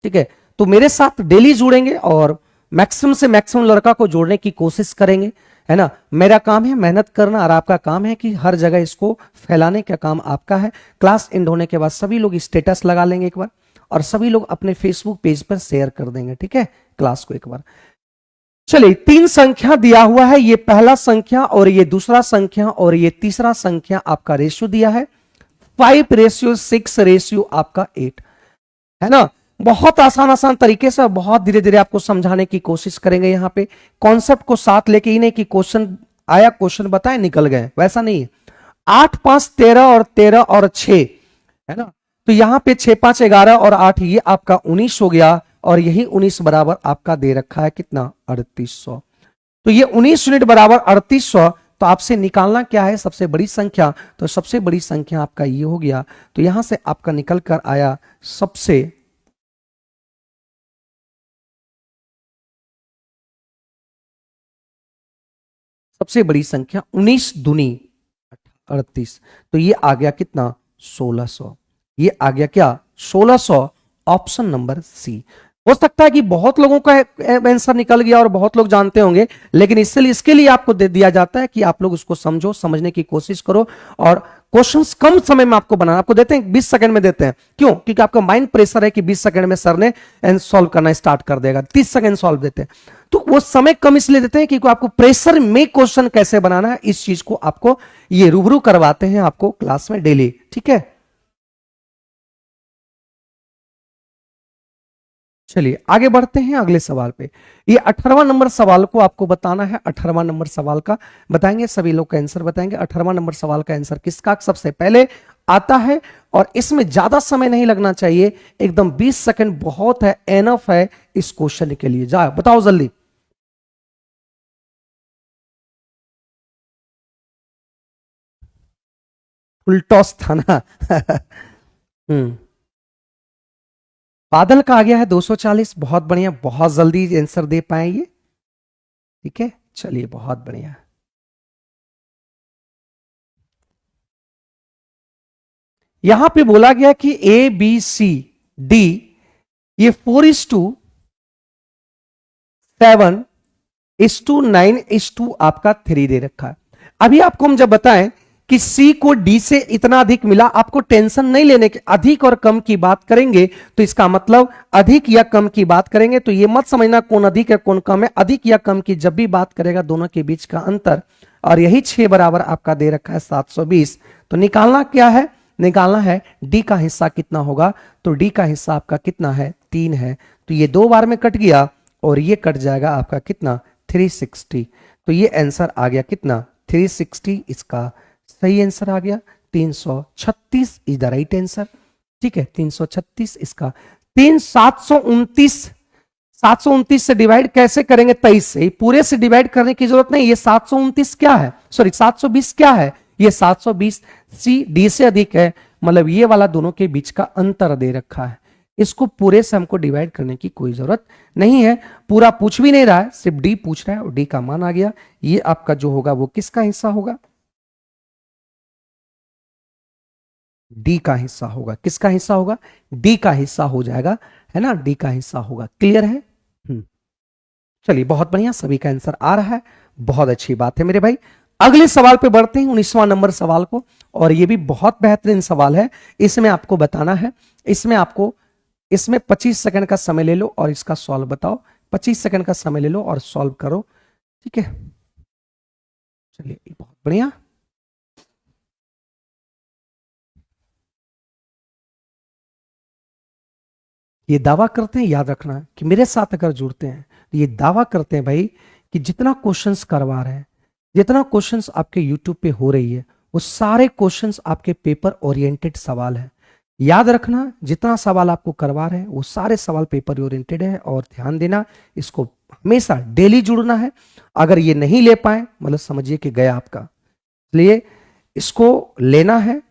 ठीक है, तो मेरे साथ डेली जुड़ेंगे और मैक्सिमम से मैक्सिमम लड़का को जोड़ने की कोशिश करेंगे, है ना। मेरा काम है मेहनत करना और आपका काम है कि हर जगह इसको फैलाने का काम आपका है। क्लास एंड होने के बाद सभी लोग स्टेटस लगा लेंगे एक बार और सभी लोग अपने फेसबुक पेज पर शेयर कर देंगे, ठीक है, क्लास को एक बार। चलिए 3 संख्या दिया हुआ है, ये पहला संख्या और ये दूसरा संख्या और ये तीसरा संख्या आपका रेशियो दिया है 5:6 आपका 8, है ना। बहुत आसान तरीके से बहुत धीरे धीरे आपको समझाने की कोशिश करेंगे। यहां पे कॉन्सेप्ट को साथ लेके ही नहीं कि क्वेश्चन आया, क्वेश्चन बताए, निकल गए, वैसा नहीं है। 8 5 13 और 13 और 6, है ना। तो यहां पे 6 5 11 और 8, ये आपका 19 हो गया और यही 19 बराबर आपका दे रखा है कितना, 3800। तो ये 19 यूनिट बराबर 3800। तो आपसे निकालना क्या है, सबसे बड़ी संख्या। तो सबसे बड़ी संख्या आपका ये हो गया। तो यहां से आपका निकल कर आया सबसे बड़ी संख्या 19 दूनी 38। तो ये आ गया कितना, 1600। ये आ गया क्या, 1600, ऑप्शन नंबर सी। हो सकता है कि बहुत लोगों का आंसर निकल गया और बहुत लोग जानते होंगे, लेकिन इसके लिए आपको दे दिया जाता है कि आप लोग उसको समझो, समझने की कोशिश करो। और क्वेश्चंस कम समय में आपको बनाना, आपको देते हैं 20 सेकंड में देते हैं, क्यों, क्योंकि आपका माइंड प्रेशर है कि 20 सेकंड में सर ने सॉल्व करना स्टार्ट कर देगा, 30 सेकंड सॉल्व देते हैं। तो वो समय कम इसलिए देते हैं क्योंकि आपको प्रेशर में क्वेश्चन कैसे बनाना है, इस चीज को आपको ये रूबरू करवाते हैं आपको क्लास में डेली, ठीक है। चलिए आगे बढ़ते हैं अगले सवाल पे। ये 18वां नंबर सवाल को आपको बताना है। 18वां नंबर सवाल का बताएंगे, सभी लोग का आंसर बताएंगे। 18वां नंबर सवाल का आंसर किसका सबसे पहले आता है, और इसमें ज्यादा समय नहीं लगना चाहिए, एकदम 20 सेकंड बहुत है, एनफ है इस क्वेश्चन के लिए। जाओ बताओ जल्दी। फुल टॉस था ना। बादल का आ गया है 240, बहुत बढ़िया, बहुत जल्दी आंसर दे पाएंगे, ठीक है। चलिए बहुत बढ़िया। यहां पे बोला गया कि ए बी सी डी ये 4:7:9:2 आपका 3 दे रखा है। अभी आपको हम जब बताएं कि सी को डी से इतना अधिक मिला, आपको टेंशन नहीं लेने के, अधिक और कम की बात करेंगे तो इसका मतलब अधिक या कम की बात करेंगे, तो ये मत समझना कौन अधिक है कौन कम है। अधिक या कम की जब भी बात करेगा दोनों के बीच का अंतर, और यही 6 बराबर आपका दे रखा है 720। तो निकालना क्या है, निकालना है डी का हिस्सा कितना होगा। तो डी का हिस्सा आपका कितना है, 3 है। तो ये 2 बार में कट गया और ये कट जाएगा आपका कितना, 360। तो ये आंसर आ गया कितना, 360, इसका सही आंसर आ गया। 336 इज द राइट आंसर, ठीक है। 336 इसका 729 से डिवाइड कैसे करेंगे, 23 से, पूरे से डिवाइड करने की जरूरत नहीं। ये 729 क्या है, सॉरी 720 क्या है, ये 720 सी डी से अधिक है, मतलब ये वाला दोनों के बीच का अंतर दे रखा है। इसको पूरे से हमको डिवाइड करने की कोई जरूरत नहीं है, पूरा पूछ भी नहीं रहा है, सिर्फ डी पूछ रहा है और डी का मान आ गया। ये आपका जो होगा वो किसका हिस्सा होगा, डी का हिस्सा होगा। किसका हिस्सा होगा, डी का हिस्सा हो जाएगा, है ना, डी का हिस्सा होगा। क्लियर है। चलिए बहुत बढ़िया, सभी का आंसर आ रहा है, बहुत अच्छी बात है मेरे भाई। अगले सवाल पे बढ़ते हैं, 19वां नंबर सवाल को। और ये भी बहुत बेहतरीन सवाल है, इसमें आपको बताना है, इसमें 25 सेकंड का समय ले लो और इसका सॉल्व बताओ। 25 सेकंड का समय ले लो और सॉल्व करो, ठीक है। चलिए बहुत बढ़िया। ये दावा करते हैं, याद रखना कि मेरे साथ अगर जुड़ते हैं तो ये दावा करते हैं भाई कि जितना क्वेश्चंस करवा रहे हैं, जितना क्वेश्चंस आपके यूट्यूब पे हो रही है, वो सारे क्वेश्चंस आपके पेपर ओरिएंटेड सवाल है। याद रखना, जितना सवाल आपको करवा रहे हैं वो सारे सवाल पेपर ओरिएंटेड है। और ध्यान देना, इसको हमेशा डेली जुड़ना है। अगर ये नहीं ले पाए मतलब समझिए कि गया आपका। इसलिए इसको लेना है,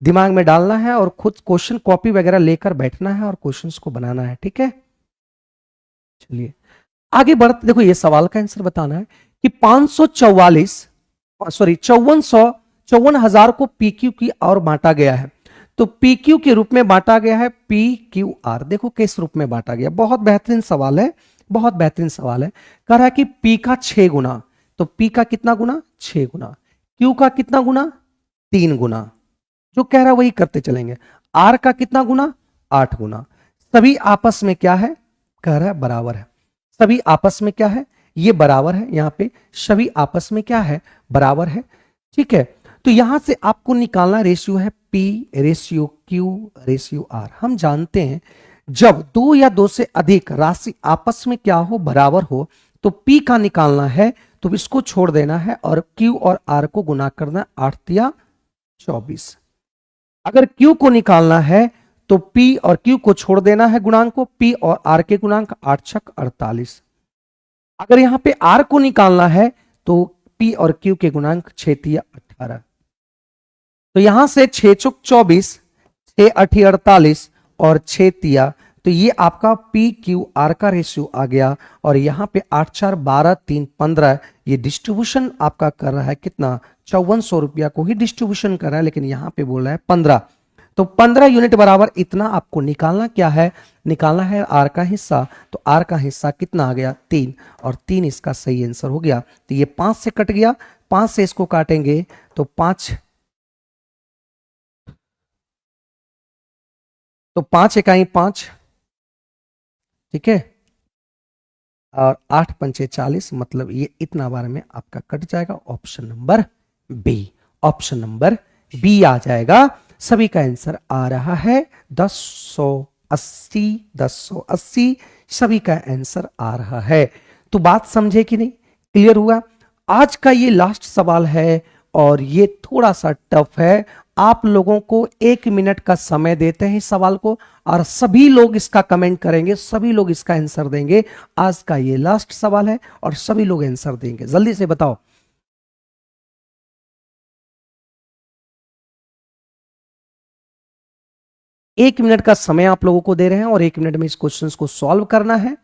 दिमाग में डालना है और खुद क्वेश्चन कॉपी वगैरह लेकर बैठना है और क्वेश्चंस को बनाना है, ठीक है। चलिए आगे बढ़ते, देखो ये सवाल का आंसर बताना है कि 54,000 को पीक्यू की और बांटा गया है। तो पीक्यू के रूप में बांटा गया है, पी क्यू आर। देखो किस रूप में बांटा गया, बहुत बेहतरीन सवाल है, बहुत बेहतरीन सवाल है। कह रहा है कि पी का 6 गुना, तो पी का कितना गुना, 6 गुना। क्यू का कितना गुना, 3 गुना। जो कह रहा है वही करते चलेंगे। आर का कितना गुना, 8 गुना। सभी आपस में क्या है, कह रहा है बराबर है। सभी आपस में क्या है, ये बराबर है। यहां पे सभी आपस में क्या है, बराबर है, ठीक है। तो यहां से आपको निकालना रेशियो है P ratio Q ratio R. हम जानते हैं जब दो या दो से अधिक राशि आपस में क्या हो, बराबर हो, तो पी का निकालना है तो इसको छोड़ देना है और क्यू और आर को गुना करना, 8 या 24। अगर Q को निकालना है तो P और Q को छोड़ देना है गुणांक को, P और R के गुणांक 8 छक 48। अगर यहां पे R को निकालना है तो P और Q के गुणांक 6 तिया 18। तो यहां से 6 चुक 24, 6 8 48 और 6 तिया, तो ये आपका पी क्यू आर का रेशियो आ गया। और यहां पे 8 4 12 3 15, ये डिस्ट्रीब्यूशन आपका कर रहा है कितना, 5400 रुपया को ही डिस्ट्रीब्यूशन कर रहा है, लेकिन यहां पे बोल रहा है 15। तो 15 यूनिट बराबर इतना आपको निकालना क्या है, निकालना है आर का हिस्सा। तो आर का हिस्सा कितना आ गया, 3, और 3 इसका सही आंसर हो गया। तो ये 5 से कट गया, 5 से इसको काटेंगे तो 5, तो 5 इकाई 5, ठीक है। और 8 पंचे 40, मतलब ये इतना बार में आपका कट जाएगा। Option number B, option number B आ जाएगा। सभी का आंसर आ रहा है 1080, 1080 सभी का आंसर आ रहा है। तो बात समझे कि नहीं, क्लियर हुआ। आज का ये लास्ट सवाल है और ये थोड़ा सा टफ है। आप लोगों को 1 मिनट का समय देते हैं इस सवाल को, और सभी लोग इसका कमेंट करेंगे, सभी लोग इसका आंसर देंगे। आज का ये लास्ट सवाल है और सभी लोग आंसर देंगे। जल्दी से बताओ। एक मिनट का समय आप लोगों को दे रहे हैं और 1 मिनट में इस क्वेश्चन को सॉल्व करना है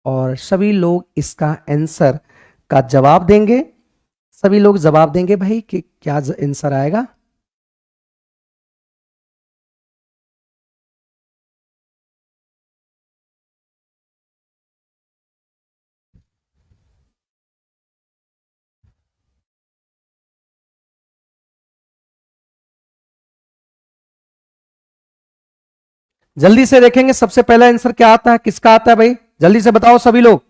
और सभी लोग इसका आंसर का जवाब देंगे। सभी लोग जवाब देंगे भाई कि क्या आंसर आएगा। जल्दी से देखेंगे सबसे पहला आंसर क्या आता है, किसका आता है भाई, जल्दी से बताओ सभी लोग।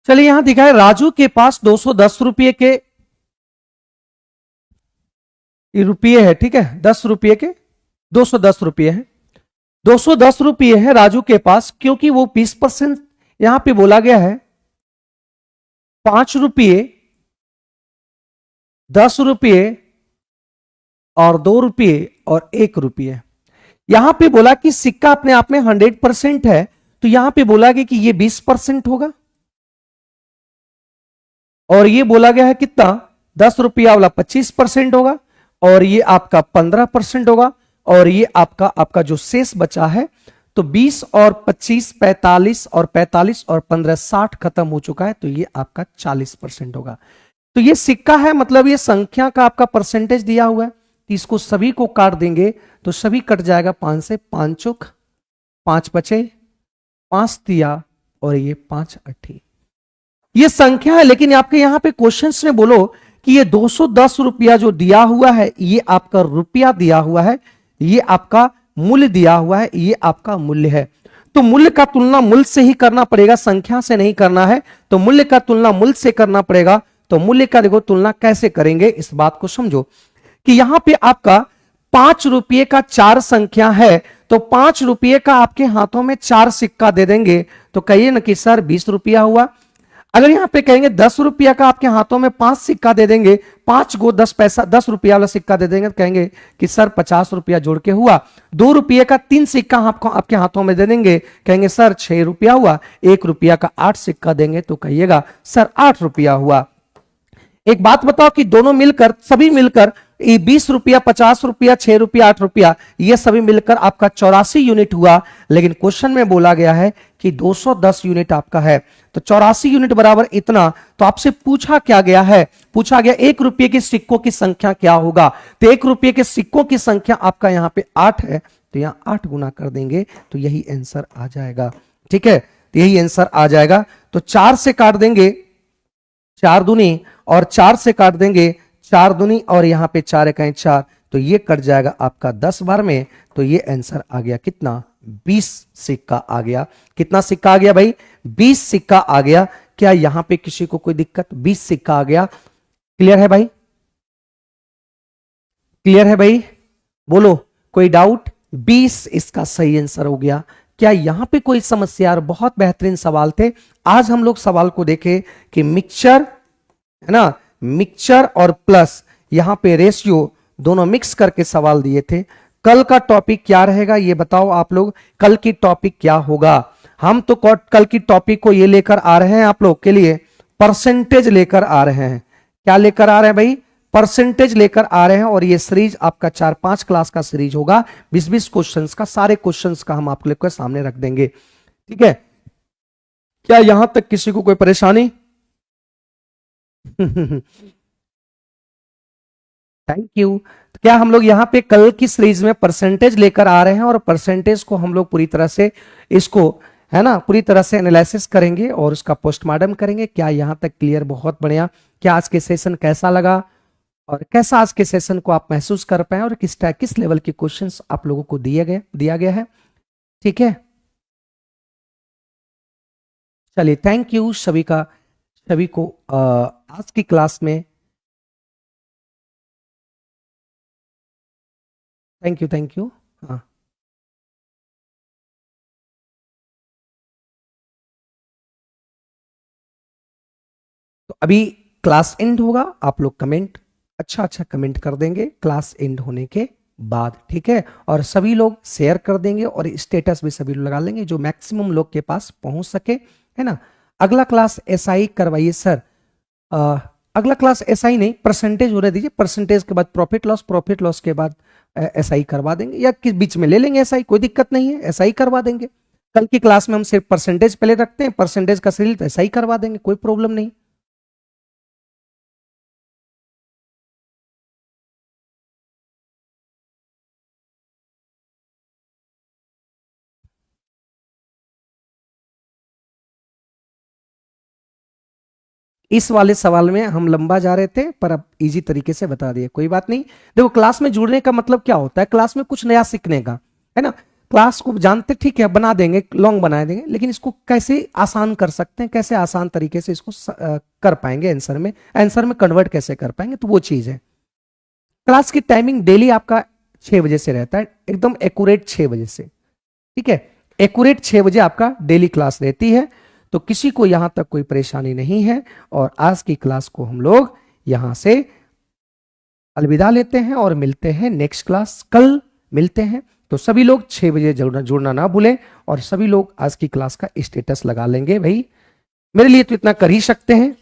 चलिए यहां दिखा है राजू के पास 210 रुपये के रुपये है, ठीक है, 10 रुपये के 210 रुपये है। 210 रुपये है राजू के पास, क्योंकि वो 20% यहां पे बोला गया है। 5 रुपये, 10 रुपये और 2 रुपये और 1 रुपये। यहां पे बोला कि सिक्का अपने आप में 100% है, तो यहां पे बोला गया कि ये 20% होगा, और ये बोला गया है कितना, 10 रुपया वाला 25% होगा, और ये आपका 15% होगा, और ये आपका जो शेष बचा है, तो 20 और 25 45 और 45 और 15 60 खत्म हो चुका है, तो ये आपका 40% होगा। तो ये सिक्का है, मतलब ये संख्या का आपका परसेंटेज दिया हुआ है, तो इसको सभी को काट देंगे तो सभी कट जाएगा 5 से, 5 चौक 5 बचे, 5 दिया, और ये 5 अट्ठी, ये संख्या है। लेकिन आपके यहां पे क्वेश्चंस में बोलो कि ये 210 रुपया जो दिया हुआ है, ये आपका रुपया दिया हुआ है, ये आपका मूल्य दिया हुआ है, ये आपका मूल्य है। तो मूल्य का तुलना मूल्य से ही करना पड़ेगा, संख्या से नहीं करना है। तो मूल्य का तुलना मूल्य से करना पड़ेगा। तो मूल्य का देखो तुलना कैसे करेंगे, इस बात को समझो कि यहां पे आपका 5 रुपये का 4 संख्या है, तो 5 रुपये का आपके हाथों में 4 सिक्का दे देंगे, तो कहिए ना कि सर 20 रुपया हुआ। अगर यहां पे कहेंगे 10 रुपया का आपके हाथों में 5 सिक्का दे देंगे, 5 गो 10 पैसा 10 रुपया वाला सिक्का दे देंगे, तो कहेंगे कि सर 50 रुपया जोड़ के हुआ। 2 रुपये का 3 सिक्का आपको आपके हाथों में दे देंगे, कहेंगे सर 6 रुपया हुआ। 1 रुपया का 8 सिक्का देंगे तो कहिएगा सर 8 रुपया हुआ। एक बात बताओ कि दोनों मिलकर, सभी मिलकर 20 रुपया, 50 रुपया, 6 रुपया, 8 रुपया, ये सभी मिलकर आपका 84 यूनिट हुआ। लेकिन क्वेश्चन में बोला गया है कि 210 यूनिट आपका है, तो 84 यूनिट बराबर इतना। तो आपसे पूछा क्या गया है, पूछा गया 1 रुपये के सिक्कों की संख्या क्या होगा। तो 1 रुपये के सिक्कों की संख्या आपका यहां पे 8 है, तो यहां 8 गुना कर देंगे तो यही आंसर आ जाएगा। ठीक है, तो यही आंसर आ जाएगा। तो 4 से काट देंगे 4 दूनी, और 4 से काट देंगे 4 दूनी, और यहां पे 4 इकाई 4, तो ये कट जाएगा आपका 10 बार में। तो ये आंसर आ गया कितना, 20 सिक्का आ गया। कितना सिक्का आ गया भाई, 20 सिक्का आ गया। क्या यहां पे किसी को कोई दिक्कत, 20 सिक्का आ गया। क्लियर है भाई, क्लियर है भाई, बोलो कोई डाउट। 20 इसका सही आंसर हो गया। क्या यहां पे कोई समस्या, और बहुत बेहतरीन सवाल थे। आज हम लोग सवाल को देखें कि मिक्सचर है ना, मिक्सचर और प्लस, यहां पे रेशियो दोनों मिक्स करके सवाल दिए थे। कल का टॉपिक क्या रहेगा ये बताओ आप लोग, कल की टॉपिक क्या होगा। हम तो कल की टॉपिक को ये लेकर आ रहे हैं आप लोग के लिए, परसेंटेज लेकर आ रहे हैं। क्या लेकर आ रहे हैं भाई, परसेंटेज लेकर आ रहे हैं। और ये सीरीज आपका 4-5 क्लास का सीरीज होगा, 20-20 क्वेश्चंस का, सारे क्वेश्चंस का हम आप लोग के सामने रख देंगे। ठीक है, क्या यहां तक किसी को कोई परेशानी? Thank you. तो क्या हम लोग यहां पे कल की सीरीज में परसेंटेज लेकर आ रहे हैं, और परसेंटेज को हम लोग पूरी तरह से इसको है ना, पूरी तरह से एनालिसिस करेंगे और उसका पोस्टमार्टम करेंगे। क्या यहां तक क्लियर, बहुत बढ़िया। क्या आज के सेशन कैसा लगा, और कैसा आज के सेशन को आप महसूस कर पाए, और किस लेवल के क्वेश्चंस आप लोगों को दिया गया है। ठीक है, चलिए थैंक यू सभी को आज की क्लास में थैंक यू। हाँ, तो अभी क्लास एंड होगा, आप लोग कमेंट अच्छा कमेंट कर देंगे क्लास एंड होने के बाद। ठीक है, और सभी लोग शेयर कर देंगे, और स्टेटस भी सभी लोग लगा लेंगे जो मैक्सिमम लोग के पास पहुंच सके, है ना। अगला क्लास एसआई करवाइए सर। अगला क्लास एसआई नहीं, परसेंटेज होने दीजिए, परसेंटेज के बाद प्रॉफिट लॉस के बाद एसआई करवा देंगे, या किस बीच में ले लेंगे एसआई, कोई दिक्कत नहीं है, एसआई करवा देंगे। कल की क्लास में हम सिर्फ परसेंटेज पहले रखते हैं, परसेंटेज का सीरीज एसआई करवा देंगे, कोई प्रॉब्लम नहीं। इस वाले सवाल में हम लंबा जा रहे थे, पर अब इजी तरीके से बता दिए, कोई बात नहीं। देखो क्लास में जुड़ने का मतलब क्या होता है, क्लास में कुछ नया सीखने का, है ना। क्लास को जानते ठीक है, बना देंगे, लॉन्ग बना देंगे, लेकिन इसको कैसे आसान कर सकते हैं, कैसे आसान तरीके से इसको कर पाएंगे, आंसर में कन्वर्ट कैसे कर पाएंगे, तो वो चीज है। क्लास की टाइमिंग डेली आपका 6 बजे से रहता है, एकदम एक्यूरेट 6 बजे से। ठीक है, एक्यूरेट 6 बजे आपका डेली क्लास रहती है। तो किसी को यहां तक कोई परेशानी नहीं है। और आज की क्लास को हम लोग यहां से अलविदा लेते हैं और मिलते हैं नेक्स्ट क्लास, कल मिलते हैं। तो सभी लोग 6 बजे जुड़ना ना भूलें और सभी लोग आज की क्लास का स्टेटस लगा लेंगे। भाई मेरे लिए तो इतना कर ही सकते हैं।